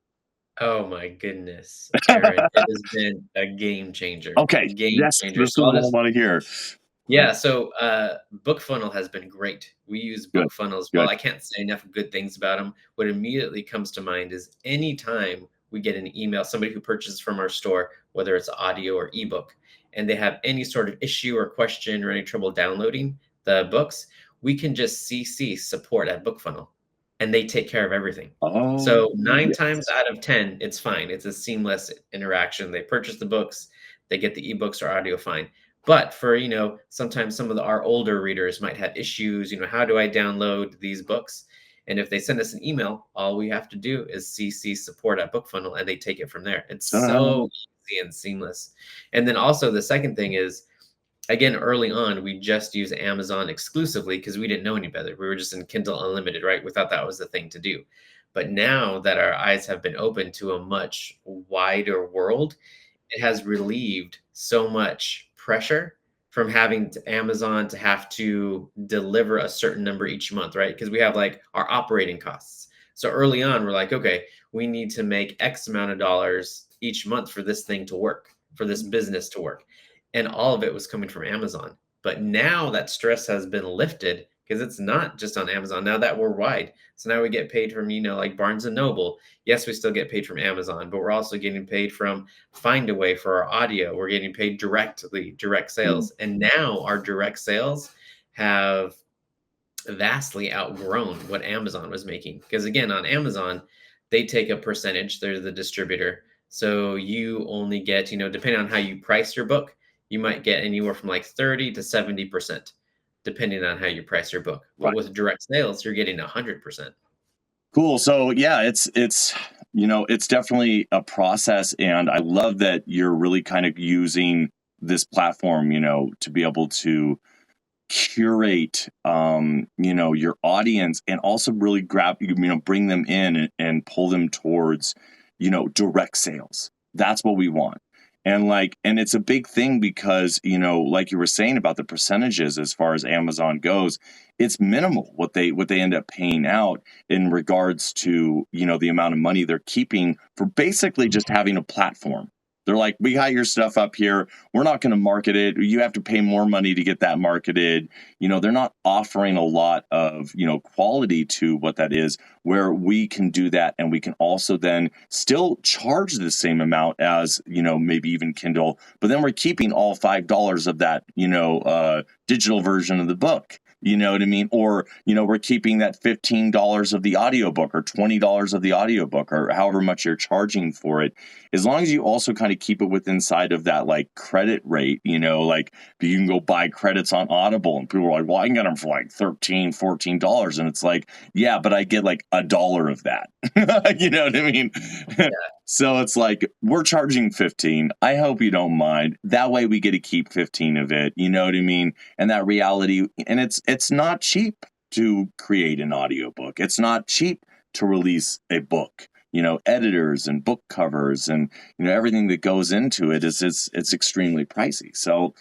Oh my goodness, Aaron, it has been a game changer. Okay. Game Yes, changer. this is So I'll what I just want to hear. Yeah, so, BookFunnel has been great. We use Good. BookFunnel as well. Good. I can't say enough good things about them. What immediately comes to mind is anytime we get an email, somebody who purchases from our store, whether it's audio or ebook, and they have any sort of issue or question or any trouble downloading the books, we can just CC support at BookFunnel, and they take care of everything. Oh, So 9 times yes. out of 10, it's fine. It's a seamless interaction. They purchase the books, they get the ebooks or audio, fine. But for, sometimes some of our older readers might have issues, how do I download these books? And if they send us an email, all we have to do is CC support at BookFunnel and they take it from there. It's so easy and seamless. And then also the second thing is, again, early on, we just use Amazon exclusively because we didn't know any better. We were just in Kindle Unlimited, right? We thought that was the thing to do. But now that our eyes have been opened to a much wider world, it has relieved so much pressure from having Amazon to have to deliver a certain number each month, right? Because we have like our operating costs. So early on, we're like, okay, we need to make X amount of dollars each month for this thing to work, for this business to work. And all of it was coming from Amazon. But now that stress has been lifted because it's not just on Amazon. Now that we're wide. So now we get paid from, like Barnes and Noble. Yes, we still get paid from Amazon, but we're also getting paid from Findaway for our audio. We're getting paid directly, direct Mm. sales. And now our direct sales have vastly outgrown what Amazon was making. Because again, on Amazon, they take a percentage, they're the distributor. So you only get, depending on how you price your book, you might get anywhere from like 30 to 70%, depending on how you price your book. But Right. with direct sales, you're getting 100%. Cool. So yeah, it's definitely a process, and I love that you're really kind of using this platform, to be able to curate your audience, and also really bring them in and pull them towards direct sales. That's what we want. And it's a big thing because like you were saying about the percentages as far as Amazon goes, it's minimal what they end up paying out in regards to the amount of money they're keeping for basically just having a platform. They're like, we got your stuff up here. We're not going to market it. You have to pay more money to get that marketed. They're not offering a lot of, quality to what that is, where we can do that. And we can also then still charge the same amount as, maybe even Kindle, but then we're keeping all $5 of that, digital version of the book. You know what I mean? Or, we're keeping that $15 of the audiobook or $20 of the audiobook or however much you're charging for it. As long as you also kind of keep it within inside of that like credit rate, like you can go buy credits on Audible and people are like, well, I can get them for like $13, $14. And it's like, yeah, but I get like $1 of that. You know what I mean? So it's like, we're charging 15. I hope you don't mind. That way we get to keep 15 of it. You know what I mean? And that reality, and it's not cheap to create an audiobook. It's not cheap to release a book. editors and book covers and, everything that goes into it it's extremely pricey. So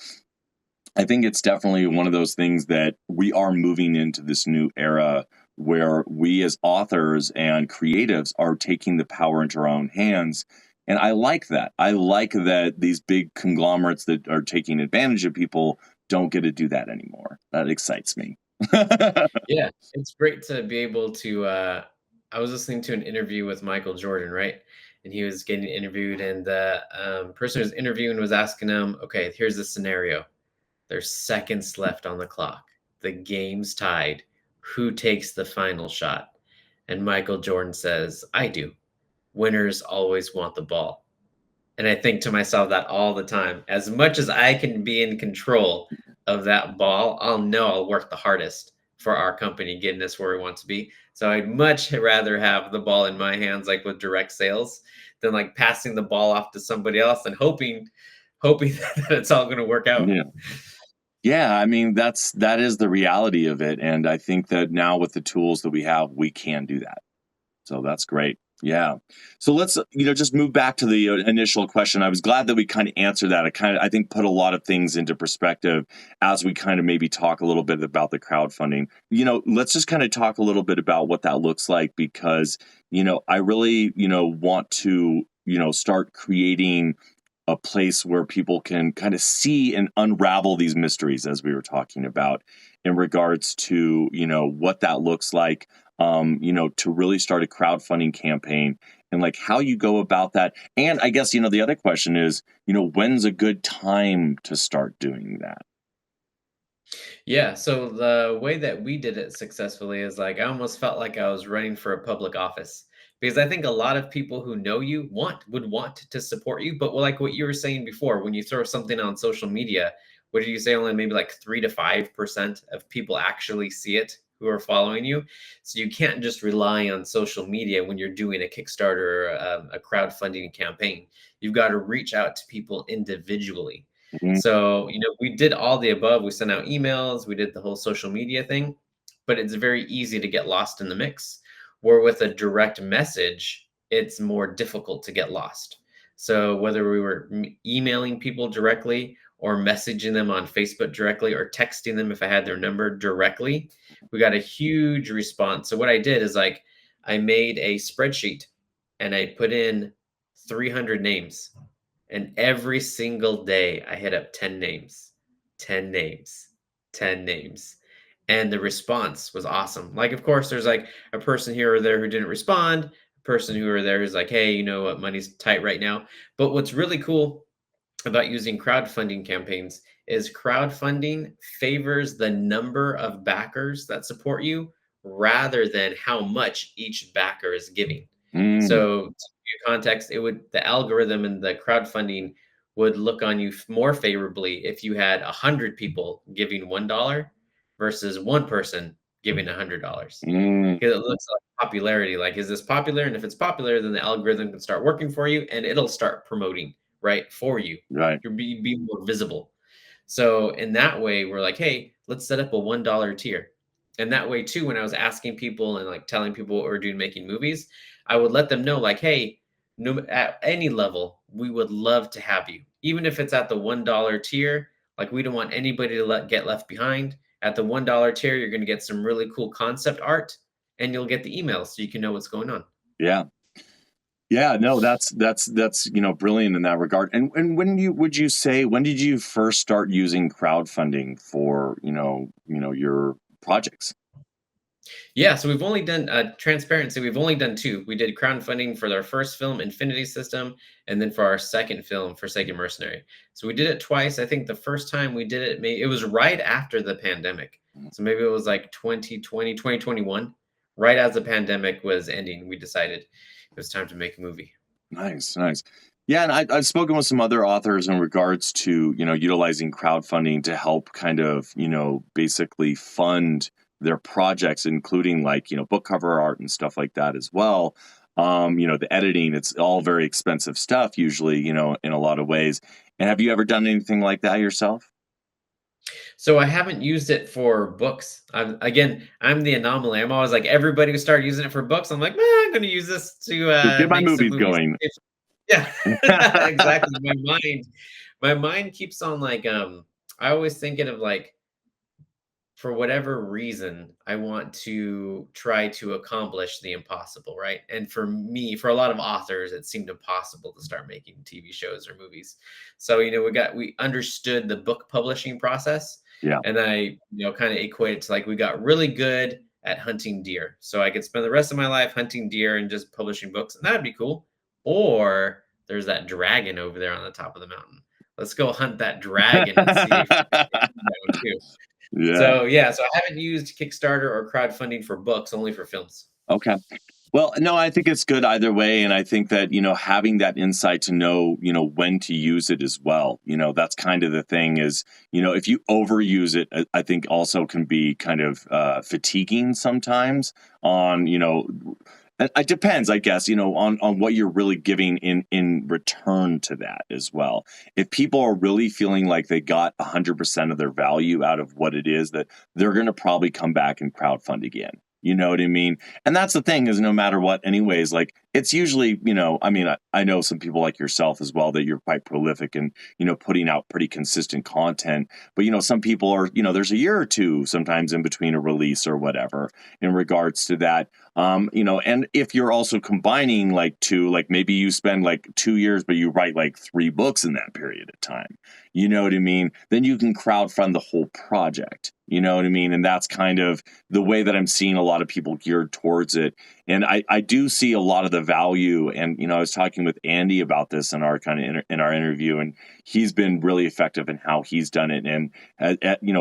I think it's definitely one of those things that we are moving into this new era where we as authors and creatives are taking the power into our own hands. And I like that. I like that these big conglomerates that are taking advantage of people don't get to do that anymore. That excites me. Yeah, it's great to be able to. I was listening to an interview with Michael Jordan, right? And he was getting interviewed, and the person who was interviewing was asking him, "Okay, here's the scenario. There's seconds left on the clock. The game's tied. Who takes the final shot?" And Michael Jordan says, "I do. Winners always want the ball." And I think to myself that all the time. As much as I can be in control of that ball, I'll know I'll work the hardest for our company getting us where we want to be. So I'd much rather have the ball in my hands, like with direct sales, than like passing the ball off to somebody else and hoping that it's all going to work out. Yeah. Yeah, I mean that is the reality of it, and I think that now with the tools that we have, we can do that. So that's great. Yeah. So let's just move back to the initial question. I was glad that we kind of answered that. It kind of I think put a lot of things into perspective as we kind of maybe talk a little bit about the crowdfunding. Let's just kind of talk a little bit about what that looks like because I really want to start creating a place where people can kind of see and unravel these mysteries as we were talking about in regards to what that looks like, to really start a crowdfunding campaign and like how you go about that. And I guess the other question is when's a good time to start doing that? Yeah, so the way that we did it successfully is like I almost felt like I was running for a public office because I think a lot of people who know you would want to support you, but like what you were saying before, when you throw something on social media, what did you say? Only maybe like 3 to 5% of people actually see it who are following you. So you can't just rely on social media when you're doing a Kickstarter or a crowdfunding campaign. You've got to reach out to people individually. Mhm. So, we did all the above. We sent out emails, we did the whole social media thing, but it's very easy to get lost in the mix. Where with a direct message, it's more difficult to get lost. So, whether we were emailing people directly or messaging them on Facebook directly or texting them if I had their number directly, we got a huge response. So, what I did is like I made a spreadsheet and I put in 300 names and every single day I hit up 10 names, 10 names, 10 names. And the response was awesome. Like, of course, there's like a person here or there who didn't respond, a person who are there who's like, hey, you know what, money's tight right now. But what's really cool about using crowdfunding campaigns is crowdfunding favors the number of backers that support you rather than how much each backer is giving. Mm, So, to give you context, the algorithm and the crowdfunding would look on you more favorably if you had 100 people giving $1 versus one person giving $100. mm, Because it looks like popularity. Like, is this popular? And if it's popular, then the algorithm can start working for you and it'll start promoting right for you. right. You'll be more visible. So in that way, we're like, hey, let's set up a $1 tier. And that way too, when I was asking people and like telling people what we're doing making movies, I would let them know, like, hey, no, at any level, we would love to have you. Even if it's at the $1 tier, like we don't want anybody to get left behind. At the $1 tier, you're going to get some really cool concept art and you'll get the emails so you can know what's going on. Yeah. Yeah, no, that's brilliant in that regard. And when did you first start using crowdfunding for your projects? Yeah, so we've only done transparency. We've only done two. We did crowdfunding for our first film, Infinity System, and then for our second film, Forsaken Mercenary. So we did it twice. I think the first time we did it, it was right after the pandemic. So maybe it was like 2020, 2021, right as the pandemic was ending. We decided it was time to make a movie. Nice, nice. Yeah, and I've spoken with some other authors in regards to utilizing crowdfunding to help kind of basically fund their projects, including like book cover art and stuff like that as well. The editing, it's all very expensive stuff usually, in a lot of ways. And have you ever done anything like that yourself? So I haven't used it for books. I'm the anomaly. I'm always like everybody who started using it for books. I'm like, I'm going to use this to So get my make some movies movies. going. Yeah, exactly. My mind keeps on like I always thinking of like for whatever reason, I want to try to accomplish the impossible, right? And for me, for a lot of authors, it seemed impossible to start making TV shows or movies. So, we understood the book publishing process, Yeah. and I, kind of equate it to like we got really good at hunting deer. So I could spend the rest of my life hunting deer and just publishing books, and that'd be cool. Or there's that dragon over there on the top of the mountain. Let's go hunt that dragon and see if we can get him down too. Yeah. So I haven't used Kickstarter or crowdfunding for books, only for films. Okay. Well, no, I think it's good either way. And I think that, having that insight to know, when to use it as well, that's kind of the thing is, if you overuse it, I think also can be kind of fatiguing sometimes on, it depends, I guess, on what you're really giving in return to that as well. If people are really feeling like they got 100% of their value out of what it is, that they're going to probably come back and crowdfund again. You know what I mean? And that's the thing is no matter what, anyways, like it's usually, I mean, I know some people like yourself as well that you're quite prolific and, putting out pretty consistent content. But, some people are, there's a year or two sometimes in between a release or whatever in regards to that. And if you're also combining like two, like maybe you spend like 2 years, but you write like 3 books in that period of time, you know what I mean? Then you can crowdfund the whole project. You know what I mean? And that's kind of the way that I'm seeing a lot of people geared towards it. And I do see a lot of the value. And, I was talking with Andy about this in our kind of in our interview, and he's been really effective in how he's done it. And,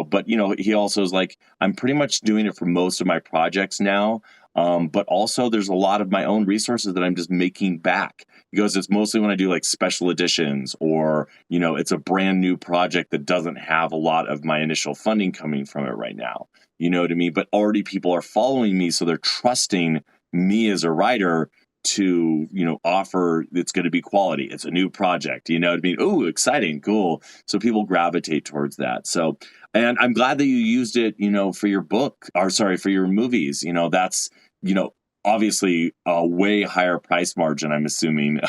but, he also is like, I'm pretty much doing it for most of my projects now. But also there's a lot of my own resources that I'm just making back because it's mostly when I do like special editions or, it's a brand new project that doesn't have a lot of my initial funding coming from it right now. You know what I mean? But already people are following me. So they're trusting me as a writer to, offer it's going to be quality. It's a new project. You know what I mean? Oh, exciting. Cool. So people gravitate towards that. So, and I'm glad that you used it, for your book or sorry, for your movies. That's, you know, obviously a way higher price margin, I'm assuming,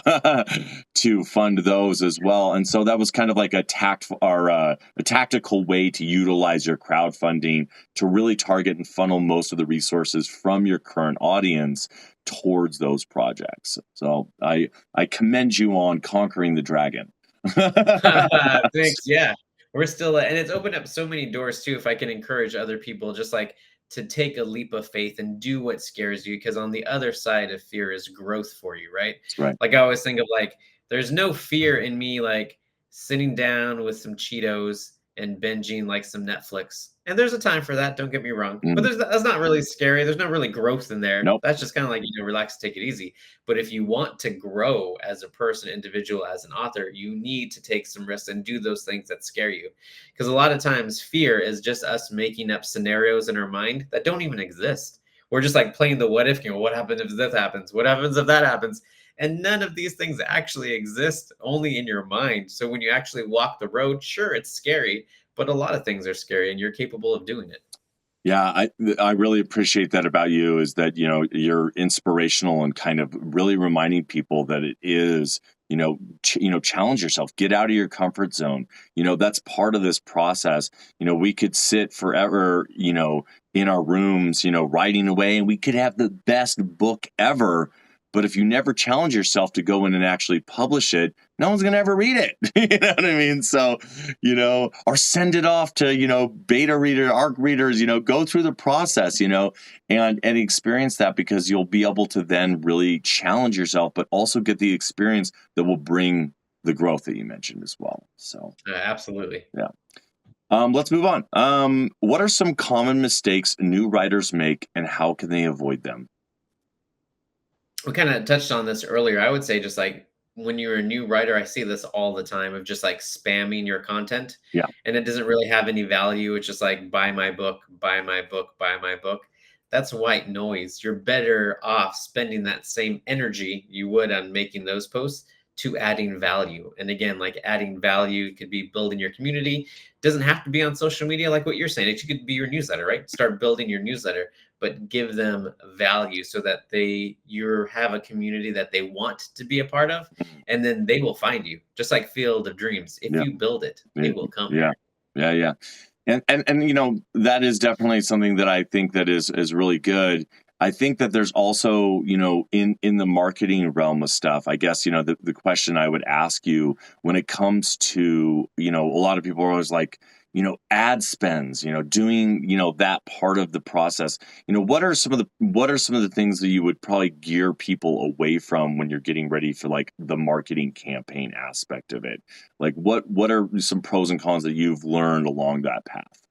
to fund those as well. And so that was kind of like a tactical way to utilize your crowdfunding to really target and funnel most of the resources from your current audience towards those projects. So I commend you on conquering the dragon. Thanks. Yeah, we're still, and it's opened up so many doors too. If I can encourage other people, just like to take a leap of faith and do what scares you, because on the other side of fear is growth for you, right? That's right. Like I always think of like, there's no fear in me like sitting down with some Cheetos and binging like some Netflix. And there's a time for that, don't get me wrong. But Mm, that's not really scary. There's not really growth in there. nope. That's just kind of like, relax, take it easy. But if you want to grow as a person, individual, as an author, you need to take some risks and do those things that scare you. Because a lot of times fear is just us making up scenarios in our mind that don't even exist. We're just like playing the what if game. What happens if this happens? What happens if that happens? And none of these things actually exist, only in your mind. So when you actually walk the road, sure, it's scary, but a lot of things are scary and you're capable of doing it. Yeah, I really appreciate that about you is that, you're inspirational and kind of really reminding people that it is, challenge yourself, get out of your comfort zone. That's part of this process. We could sit forever, in our rooms, writing away and we could have the best book ever. But if you never challenge yourself to go in and actually publish it, no one's going to ever read it. You know what I mean? So, or send it off to, beta reader, ARC readers, go through the process, and experience that because you'll be able to then really challenge yourself, but also get the experience that will bring the growth that you mentioned as well. So, Absolutely. yeah. Let's move on. What are some common mistakes new writers make and how can they avoid them? We kind of touched on this earlier. I would say just like when you're a new writer, I see this all the time of just like spamming your content Yeah. and it doesn't really have any value. It's just like buy my book, buy my book, buy my book. That's white noise. You're better off spending that same energy you would on making those posts to adding value. And again, like adding value could be building your community. Doesn't have to be on social media like what you're saying. It could be your newsletter, right? Start building your newsletter, but give them value so that you have a community that they want to be a part of, and then they will find you. Just like Field of Dreams. If Yeah. you build it, they will come. Yeah. Yeah. Yeah. And that is definitely something that I think that is really good. I think that there's also, in the marketing realm of stuff, I guess, the question I would ask you when it comes to, a lot of people are always like, ad spends, doing, that part of the process. What are some of the things that you would probably gear people away from when you're getting ready for like the marketing campaign aspect of it? Like what are some pros and cons that you've learned along that path?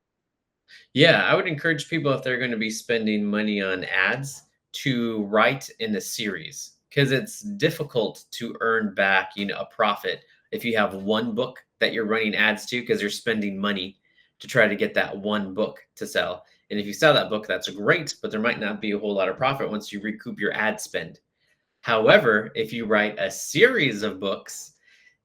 Yeah, I would encourage people if they're going to be spending money on ads to write in a series because it's difficult to earn back, a profit if you have one book that you're running ads to because you're spending money to try to get that one book to sell. And if you sell that book, that's great, but there might not be a whole lot of profit once you recoup your ad spend. However, if you write a series of books,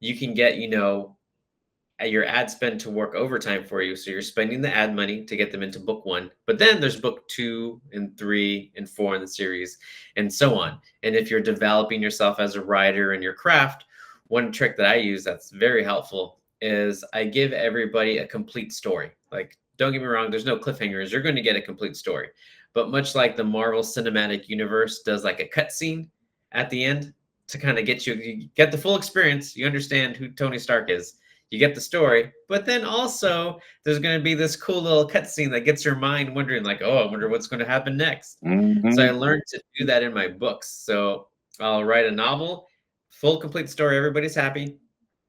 you can get, your ad spend to work overtime for you. So you're spending the ad money to get them into book one, but then there's book 2 and 3 and 4 in the series, and so on. And if you're developing yourself as a writer in your craft, one trick that I use that's very helpful is I give everybody a complete story. Like, don't get me wrong, there's no cliffhangers. You're going to get a complete story. But much like the Marvel Cinematic Universe does like a cutscene at the end to kind of you get the full experience, you understand who Tony Stark is, you get the story, but then also there's going to be this cool little cutscene that gets your mind wondering, like, oh, I wonder what's going to happen next. So I Hmm. learned to do that in my books. So I'll write a novel, full complete story, everybody's happy,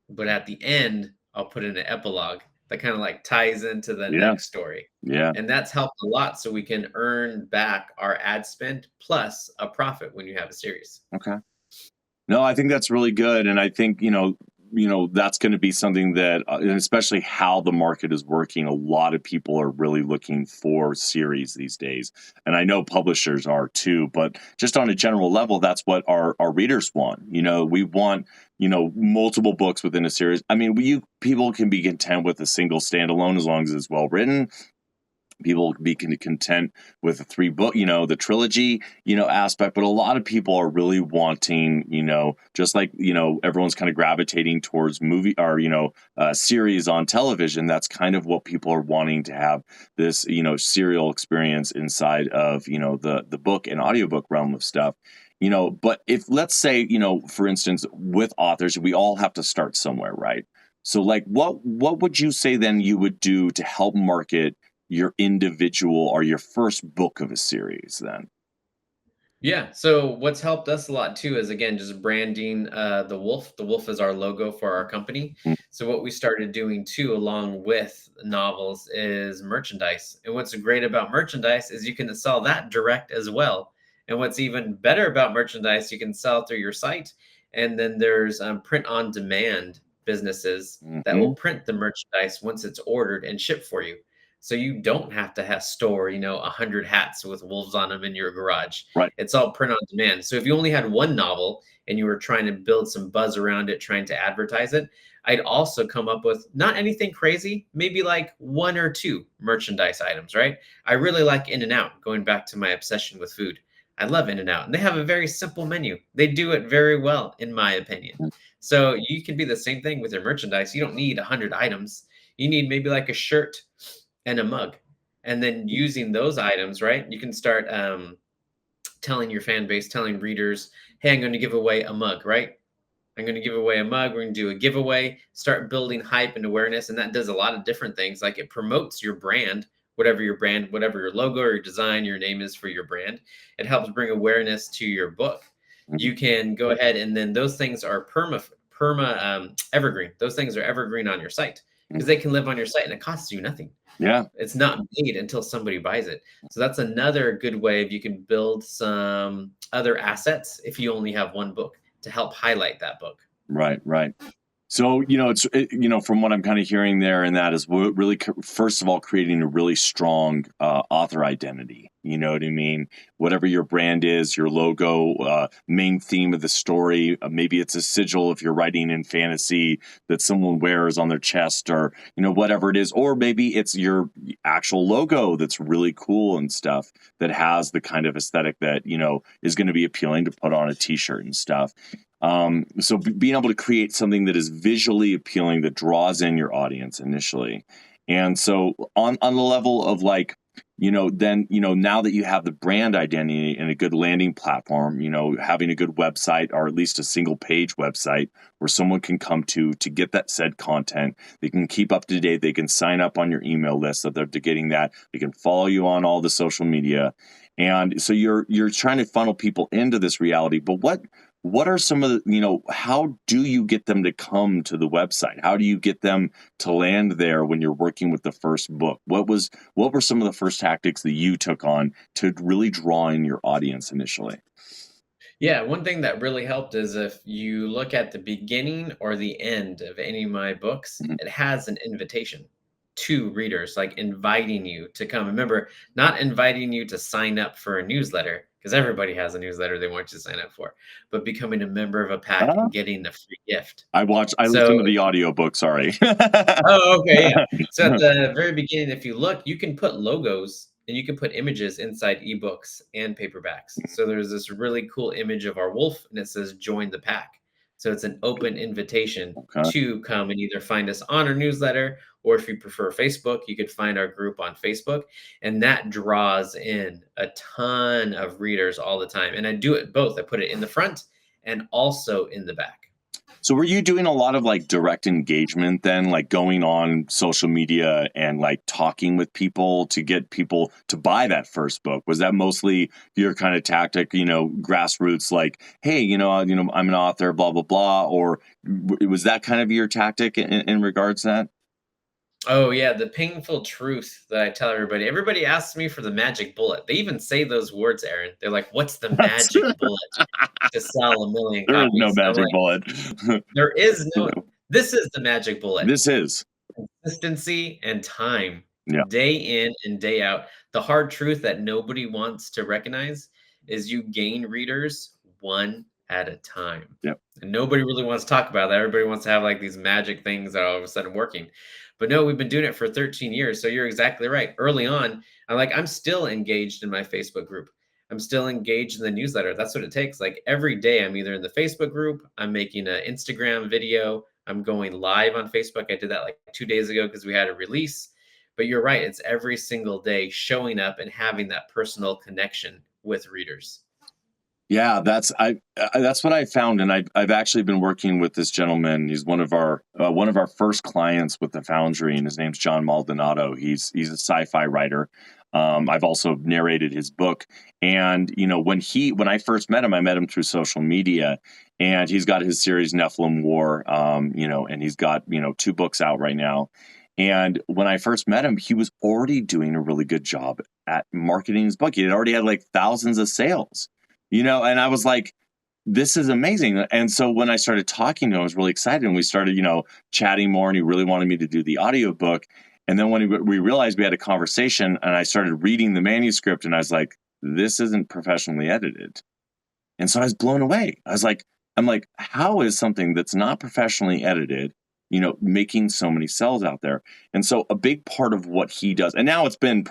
but at the end, I'll put in an epilogue that kind of like ties into the Yeah. next story. Yeah. And that's helped a lot so we can earn back our ad spend plus a profit when you have a series. Okay. No, I think that's really good, and I think that's going to be something that, and especially how the market is working. A lot of people are really looking for series these days, and I know publishers are too. But just on a general level, that's what our readers want. We want multiple books within a series. I mean, people can be content with a single standalone as long as it's well written. People be content with the three book, the trilogy, aspect. But a lot of people are really wanting, just like, everyone's kind of gravitating towards movie or, series on television. That's kind of what people are wanting to have this, serial experience inside of, the book and audiobook realm of stuff. But if let's say, for instance, with authors, we all have to start somewhere, right? So like what would you say then you would do to help market your individual or your first book of a series then? Yeah. So what's helped us a lot too is again just branding the wolf. The wolf is our logo for our company. Mm. So what we started doing too, along with novels, is merchandise. And what's great about merchandise is you can sell that direct as well. And what's even better about merchandise, you can sell through your site. And then there's print on demand businesses that will Mhm. print the merchandise once it's ordered and shipped for you. So you don't have to store, 100 hats with wolves on them in your garage. Right. It's all print on demand. So if you only had one novel and you were trying to build some buzz around it, trying to advertise it, I'd also come up with not anything crazy, maybe like one or two merchandise items, right? I really like In and Out, going back to my obsession with food. I love In and Out, and they have a very simple menu. They do it very well, in my opinion. Mm. So you can be the same thing with your merchandise. You don't need 100 items. You need maybe like a shirt and a mug. And then using those items, right? You can start telling your fan base, telling readers, hey, I'm going to give away a mug, right? I'm going to give away a mug. We're going to do a giveaway, start building hype and awareness. And that does a lot of different things. Like it promotes your brand, whatever your logo or your design, your name is for your brand. It helps bring awareness to your book. Mhm. You can go ahead and then those things are evergreen. Those things are evergreen on your site Mm. because they can live on your site and it costs you nothing. Yeah. It's not made until somebody buys it. So that's another good way if you can build some other assets if you only have one book to help highlight that book. Right. Right. So, from what I'm kind of hearing there, and that is really, first of all, creating a really strong author identity. You know what I mean? Whatever your brand is, your logo, main theme of the story. Maybe it's a sigil if you're writing in fantasy that someone wears on their chest, or whatever it is. Or maybe it's your actual logo that's really cool and stuff, that has the kind of aesthetic that is going to be appealing to put on a T-shirt and stuff. So being able to create something that is visually appealing, that draws in your audience initially. And so on the level of like, then, now that you have the brand identity and a good landing platform, having a good website, or at least a single page website where someone can come to get that said content, they can keep up to date, they can sign up on your email list so that they're getting that, they can follow you on all the social media. And so you're trying to funnel people into this reality. But what are some of the, how do you get them to come to the website? How do you get them to land there when you're working with the first book? What were some of the first tactics that you took on to really draw in your audience initially? Yeah, one thing that really helped is if you look at the beginning or the end of any of my books, Mhm. it has an invitation to readers, like inviting you to come. Remember, not inviting you to sign up for a newsletter, because everybody has a newsletter they want you to sign up for, but becoming a member of a pack Uh, and getting a free gift. I So listened to the audiobook, sorry. oh, okay, yeah. So at the very beginning, if you look, you can put logos and you can put images inside ebooks and paperbacks. So there's this really cool image of our wolf and it says join the pack. So it's an open invitation Okay. to come and either find us on our newsletter, or if you prefer Facebook, you could find our group on Facebook. And that draws in a ton of readers all the time. And I do it both. I put it in the front and also in the back. So were you doing a lot of like direct engagement then, like going on social media and like talking with people to get people to buy that first book? Was that mostly your kind of tactic, grassroots, like, hey, I'm an author, blah, blah, blah, or was that kind of your tactic in regards to that? Oh yeah, the painful truth that I tell everybody. Everybody asks me for the magic bullet. They even say those words, Aaron. They're like, "What's the That's, magic bullet to sell 1,000,000 there is no copies?" I'm magic like, bullet. "There is no this is the magic bullet. This is, Consistency and time, yeah, day in and day out." The hard truth that nobody wants to recognize is you gain readers one at a time. yeah. And nobody really wants to talk about that. Everybody wants to have like these magic things that are all of a sudden working. But no, we've been doing it for 13 years. So you're exactly right. Early on, I'm still engaged in my Facebook group. I'm still engaged in the newsletter. That's what it takes. Like every day, I'm either in the Facebook group, I'm making an Instagram video, I'm going live on Facebook. I did that like 2 days ago because we had a release. But you're right. It's every single day showing up and having that personal connection with readers. Yeah, that's what I found, and I've actually been working with this gentleman. He's one of our first clients with the Foundry, and his name's John Maldonado. He's a sci-fi writer. I've also narrated his book, and when I first met him, I met him through social media, and he's got his series Nephilim War, and he's got 2 books out right now. And when I first met him, he was already doing a really good job at marketing his book. He had already had like thousands of sales. And I was like, this is amazing. And so when I started talking to him, I was really excited. And we started, chatting more. And he really wanted me to do the audiobook. And then when we realized we had a conversation and I started reading the manuscript, and I was like, this isn't professionally edited. And so I was blown away. I'm like, how is something that's not professionally edited, making so many sales out there? And so a big part of what he does, and now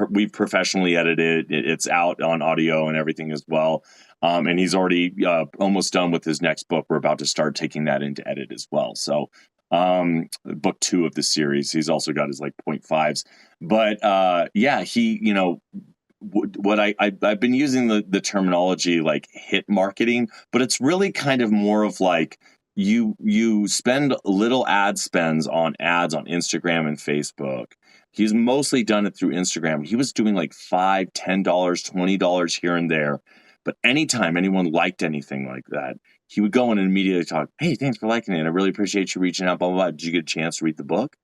we've professionally edited, it's out on audio and everything as well. And he's already almost done with his next book. We're about to start taking that into edit as well. So book 2 of the series, he's also got his like 0.5s. But yeah, he, what I've been using the terminology like hit marketing, but it's really kind of more of like you spend little ad spends on ads on Instagram and Facebook. He's mostly done it through Instagram. He was doing like $5, $10, $20 here and there. But anytime anyone liked anything like that, he would go in and immediately talk, hey, thanks for liking it. I really appreciate you reaching out, blah, blah, blah. Did you get a chance to read the book?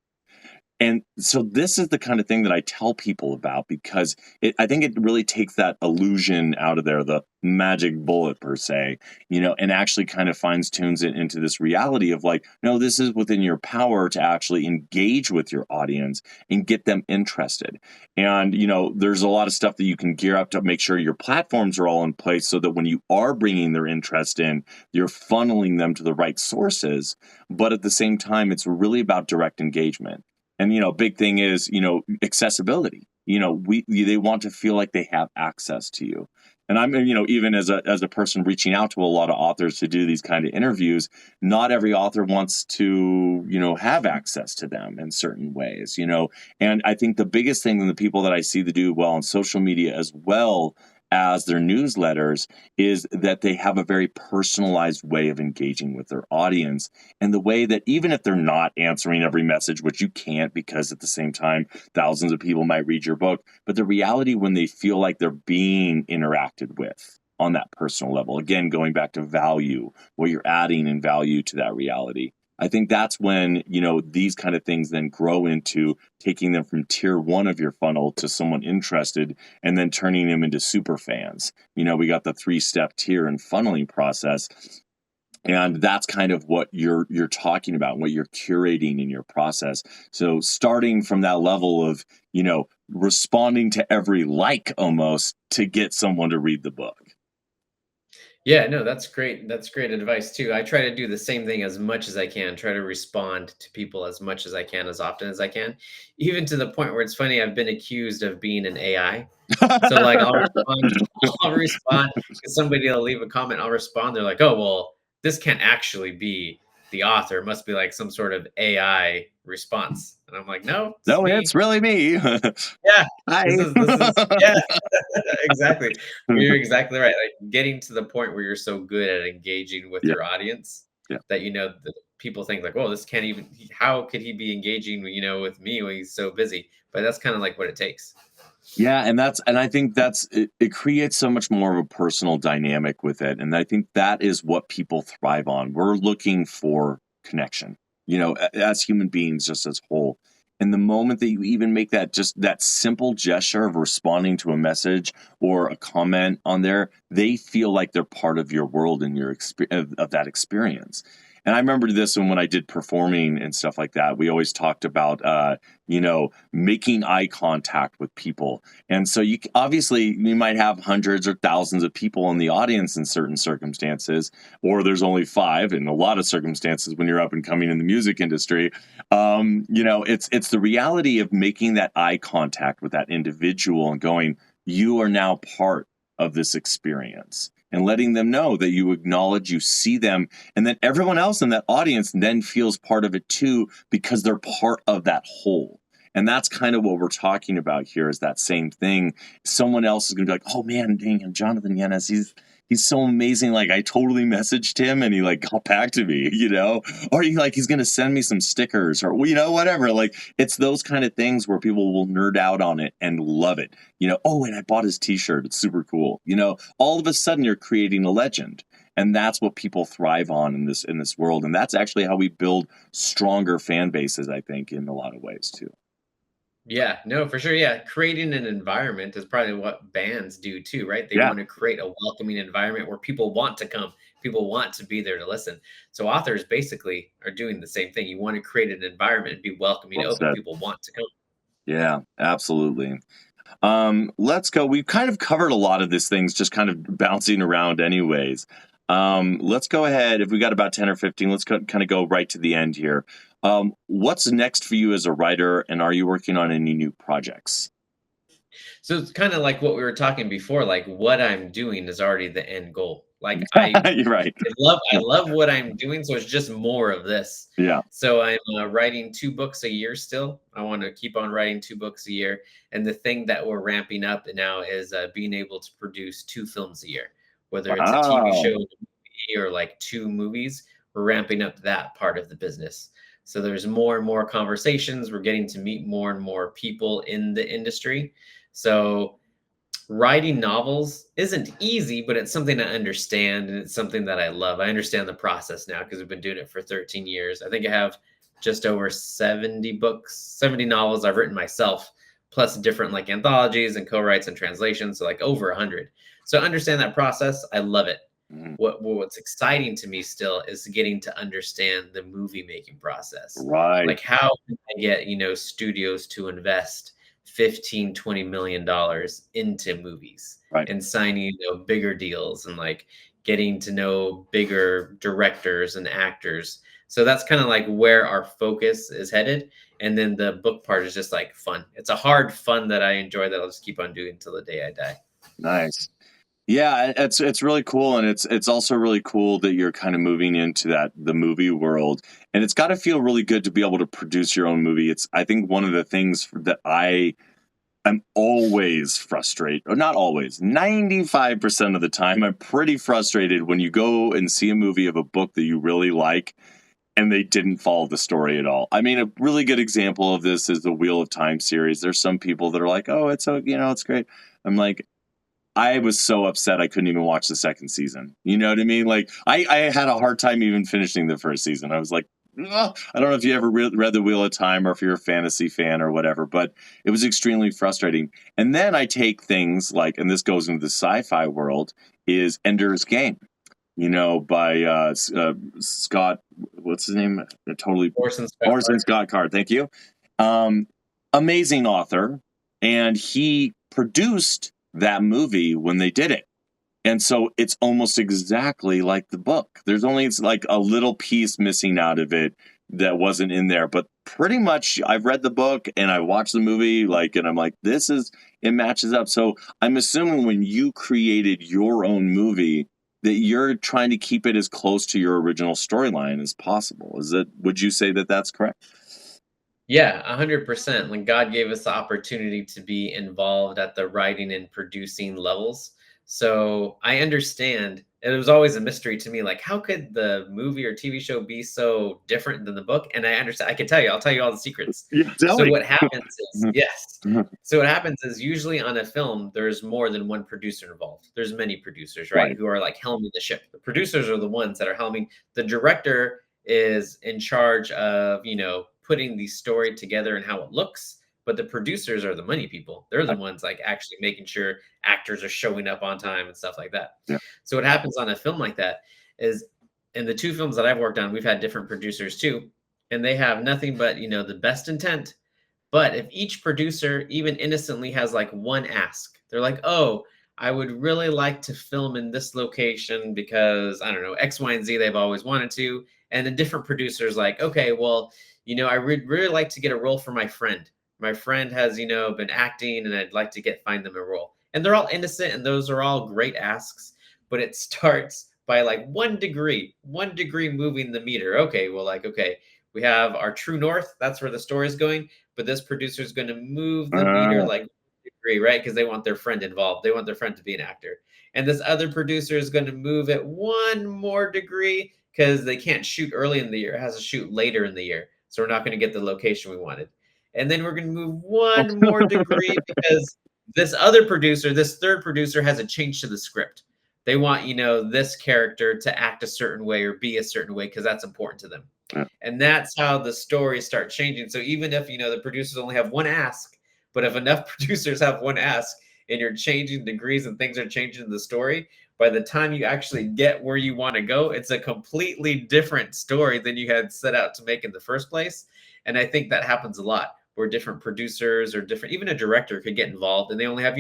And so this is the kind of thing that I tell people about because I think it really takes that illusion out of there, the magic bullet per se, and actually kind of fines tunes it into this reality of like, no, this is within your power to actually engage with your audience and get them interested. And, there's a lot of stuff that you can gear up to make sure your platforms are all in place so that when you are bringing their interest in, you're funneling them to the right sources. But at the same time, it's really about direct engagement. And big thing is accessibility. They want to feel like they have access to you. And I'm even as a person reaching out to a lot of authors to do these kind of interviews, not every author wants to have access to them in certain ways. And I think the biggest thing, and the people that I see that do well on social media as well as their newsletters, is that they have a very personalized way of engaging with their audience, and the way that even if they're not answering every message, which you can't, because at the same time thousands of people might read your book, but the reality when they feel like they're being interacted with on that personal level, again going back to value, what you're adding in value to that reality, I think that's when these kind of things then grow into taking them from tier one of your funnel to someone interested, and then turning them into super fans. We got the 3-step tier and funneling process, and that's kind of what you're talking about, what you're curating in your process. So starting from that level of responding to every like almost to get someone to read the book. Yeah, no, that's great. That's great advice too. I try to do the same thing as much as I can, try to respond to people as much as I can, as often as I can, even to the point where it's funny, I've been accused of being an AI. So like I'll respond because somebody will leave a comment, I'll respond. They're like, oh, well, this can't actually be the author. It must be like some sort of AI response. And I'm like, no, it's No, it's me. really me. Yeah. Hi. This is yeah. Exactly. You're exactly right. Like getting to the point where you're so good at engaging with Yeah, your audience yeah. that that people think like, "Oh, this can't even. How could he be engaging, with me when he's so busy?" But that's kind of like what it takes. Yeah, and I think that's it creates so much more of a personal dynamic with it. And I think that is what people thrive on. We're looking for connection, as human beings, just as whole. And the moment that you even make that simple gesture of responding to a message or a comment on there, they feel like they're part of your world and your of that experience. And I remember this when I did performing and stuff like that. We always talked about, making eye contact with people. And so obviously you might have hundreds or thousands of people in the audience in certain circumstances, or there's only 5 in a lot of circumstances when you're up and coming in the music industry. It's the reality of making that eye contact with that individual and going, you are now part of this experience. And letting them know that you acknowledge, you see them, and then everyone else in that audience then feels part of it too, because they're part of that whole. And that's kind of what we're talking about here, is that same thing. Someone else is going to be like, oh man, dang, Jonathan Yanez, he's so amazing. Like I totally messaged him and he like got back to me, or he's going to send me some stickers or, whatever. Like it's those kind of things where people will nerd out on it and love it. Oh, and I bought his t-shirt. It's super cool. All of a sudden you're creating a legend. And that's what people thrive on in this world. And that's actually how we build stronger fan bases, I think, in a lot of ways too. Yeah, no, for sure. Yeah, creating an environment is probably what bands do too, right? They Yeah. want to create a welcoming environment where people want to come, people want to be there to listen. So authors basically are doing the same thing. You want to create an environment and be welcoming, Well open. said. People want to come. Yeah, absolutely. Let's go. We've kind of covered a lot of these things, just kind of bouncing around anyways. Let's go ahead. If we got about 10 or 15, let's kind of go right to the end here. What's next for you as a writer, and are you working on any new projects? So it's kind of like what we were talking before, like what I'm doing is already the end goal. Like I You're right. I love what I'm doing, so it's just more of this. Yeah. So I'm writing 2 books a year still. I want to keep on writing 2 books a year, and the thing that we're ramping up now is being able to produce 2 films a year, whether it's a TV show, Wow. or like 2 movies. We're ramping up that part of the business. So there's more and more conversations. We're getting to meet more and more people in the industry. So writing novels isn't easy, but it's something I understand and it's something that I love. I understand the process now because I've been doing it for 13 years. I think I have just over 70 books, 70 novels I've written myself, plus different like anthologies and co-writes and translations, so like over 100. So I understand that process. I love it. Mhm. What's exciting to me still is getting to understand the movie making process. Right, Like how can I get, studios to invest 15, 20 million dollars into movies right. and signing, bigger deals and like getting to know bigger directors and actors. So that's kind of like where our focus is headed. And then the book part is just like fun. It's a hard fun that I enjoy that I'll just keep on doing until the day I die. Nice. Yeah, it's really cool, and it's also really cool that you're kind of moving into the movie world, and it's got to feel really good to be able to produce your own movie. It's I think one of the things that I am always frustrated, or not always, 95% of the time, I'm pretty frustrated when you go and see a movie of a book that you really like and they didn't follow the story at all. I mean, a really good example of this is the Wheel of Time series. There's some people that are like, "Oh, it's so, it's great." I'm like, I was so upset I couldn't even watch the second season. You know what I mean? Like I had a hard time even finishing the first season. I was like, "Ugh." I don't know if you ever read the Wheel of Time or if you're a fantasy fan or whatever, but it was extremely frustrating. And then I take things like, and this goes into the sci-fi world, is Ender's Game. By Scott, what's his name? Totally, Orson Scott Orson Card. Scott Card. Thank you. Um, Amazing author, and he produced that movie when they did it. And so it's almost exactly like the book. There's only it's like a little piece missing out of it that wasn't in there, but pretty much I've read the book and I watched the movie and I'm like it matches up. So I'm assuming when you created your own movie that you're trying to keep it as close to your original storyline as possible. Would you say that that's correct? Yeah, 100%. Like God gave us the opportunity to be involved at the writing and producing levels. So I understand. It was always a mystery to me, like how could the movie or TV show be so different than the book? And I understand. I can tell you. I'll tell you all the secrets. Yeah, tell So me. what happens is, yes. So what happens is usually on a film, there's more than one producer involved. There's many producers, right, Right. who are like helming the ship. The producers are the ones that are helming. The director is in charge of, putting the story together and how it looks. But the producers are the money people. They're the Right. ones like actually making sure actors are showing up on time and stuff like that. Yeah. So what happens on a film like that is in the two films that I've worked on, we've had different producers too, and they have nothing but, the best intent. But if each producer even innocently has like one ask, they're like, "Oh, I would really like to film in this location because I don't know, X, Y, and Z they've always wanted to." And the different producers like, "Okay, well, I would really like to get a role for my friend. My friend has, been acting and I'd like to find them a role." And they're all innocent and those are all great asks, but it starts by like 1 degree moving the meter. Okay, well, like, okay, we have our true north, that's where the story is going, but this producer is going to move the meter Uh, like 1 degree, right? Because they want their friend involved. They want their friend to be an actor. And this other producer is going to move it 1 more degree because they can't shoot early in the year. It has to shoot later in the year. So we're not going to get the location we wanted. And then we're going to move 1 more degree because this other producer, this third producer, has a change to the script. They want, this character to act a certain way or be a certain way because that's important to them. yeah. And that's how the stories start changing. So even if, the producers only have one ask, but if enough producers have one ask and you're changing degrees and things are changing in the story, by the time you actually get where you want to go, it's a completely different story than you had set out to make in the first place. And I think that happens a lot where different producers or different, even a director could get involved and they only have,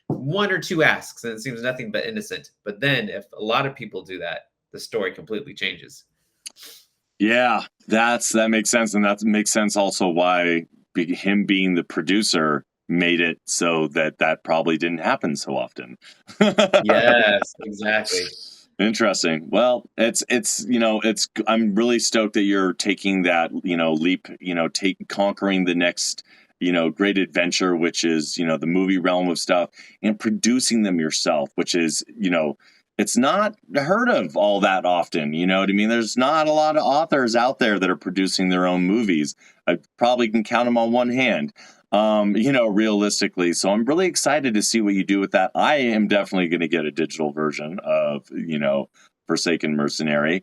one or two asks and it seems nothing but innocent. But then if a lot of people do that, the story completely changes. Yeah, that makes sense, and that makes sense also why him being the producer made it so that probably didn't happen so often. Yes, exactly. Interesting. Well, it's I'm really stoked that you're taking that leap, conquering the next great adventure, which is the movie realm of stuff, and producing them yourself, which is it's not heard of all that often. You know what I mean? There's not a lot of authors out there that are producing their own movies. I probably can count them on one hand. Realistically. So I'm really excited to see what you do with that. I am definitely going to get a digital version of Forsaken Mercenary,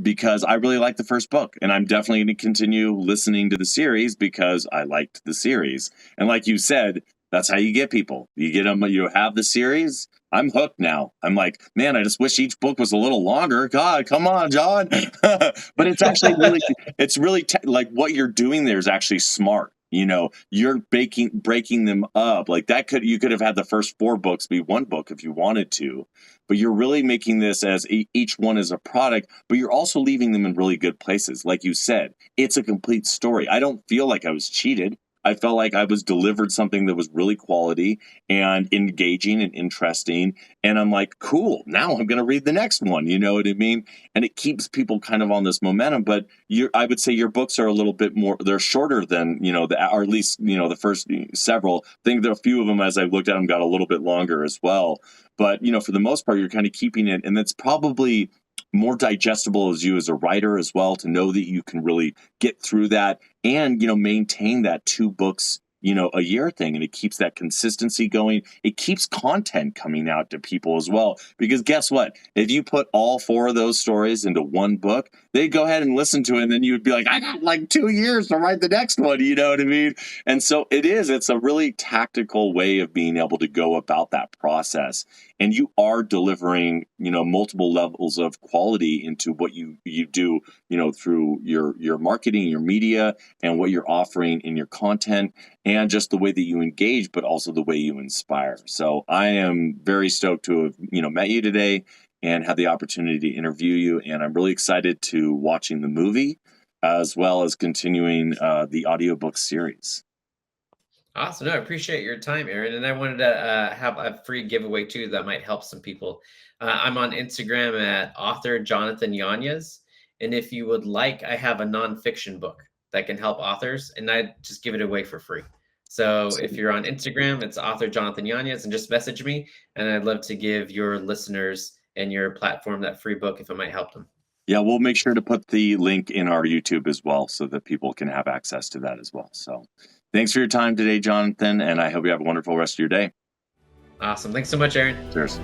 because I really liked the first book, and I'm definitely going to continue listening to the series because I liked the series. And like you said, that's how you get people. You get them. You have the series. I'm hooked now. I'm like, man, I just wish each book was a little longer. God, come on, John. But it's actually really, it's really like what you're doing there is actually smart. You're breaking them up like that. You could have had the first 4 books be one book if you wanted to, but you're really making this as each one is a product, but you're also leaving them in really good places. Like you said, it's a complete story. I don't feel like I was cheated. I felt like I was delivered something that was really quality and engaging and interesting. And I'm like, cool, now I'm going to read the next one. You know what I mean? And it keeps people kind of on this momentum. But I would say your books are a little bit more, they're shorter than, or at least, the first several. I think there are a few of them, as I looked at them, got a little bit longer as well. But, for the most part, you're kind of keeping it. And that's probably more digestible as you as a writer as well, to know that you can really get through that and maintain that 2 books a year thing, and it keeps that consistency going. It keeps content coming out to people as well, because guess what, if you put all 4 of those stories into one book, they'd go ahead and listen to it, and then you would be like, I got like 2 years to write the next one. You know what I mean? And so it's a really tactical way of being able to go about that process, and you are delivering multiple levels of quality into what you do through your marketing, your media, and what you're offering in your content, and just the way that you engage, but also the way you inspire. So I am very stoked to have met you today and had the opportunity to interview you, and I'm really excited to watching the movie as well as continuing the audiobook series. Awesome. No, I appreciate your time, Aaron. And I wanted to have a free giveaway too that might help some people. I'm on Instagram at author Jonathan Yanez. And if you would like, I have a nonfiction book that can help authors, and I just give it away for free. So if you're on Instagram, it's author Jonathan Yanez, and just message me. And I'd love to give your listeners and your platform that free book if it might help them. Yeah, we'll make sure to put the link in our YouTube as well so that people can have access to that as well. So thanks for your time today, Jonathan, and I hope you have a wonderful rest of your day. Awesome. Thanks so much, Aaron. Cheers.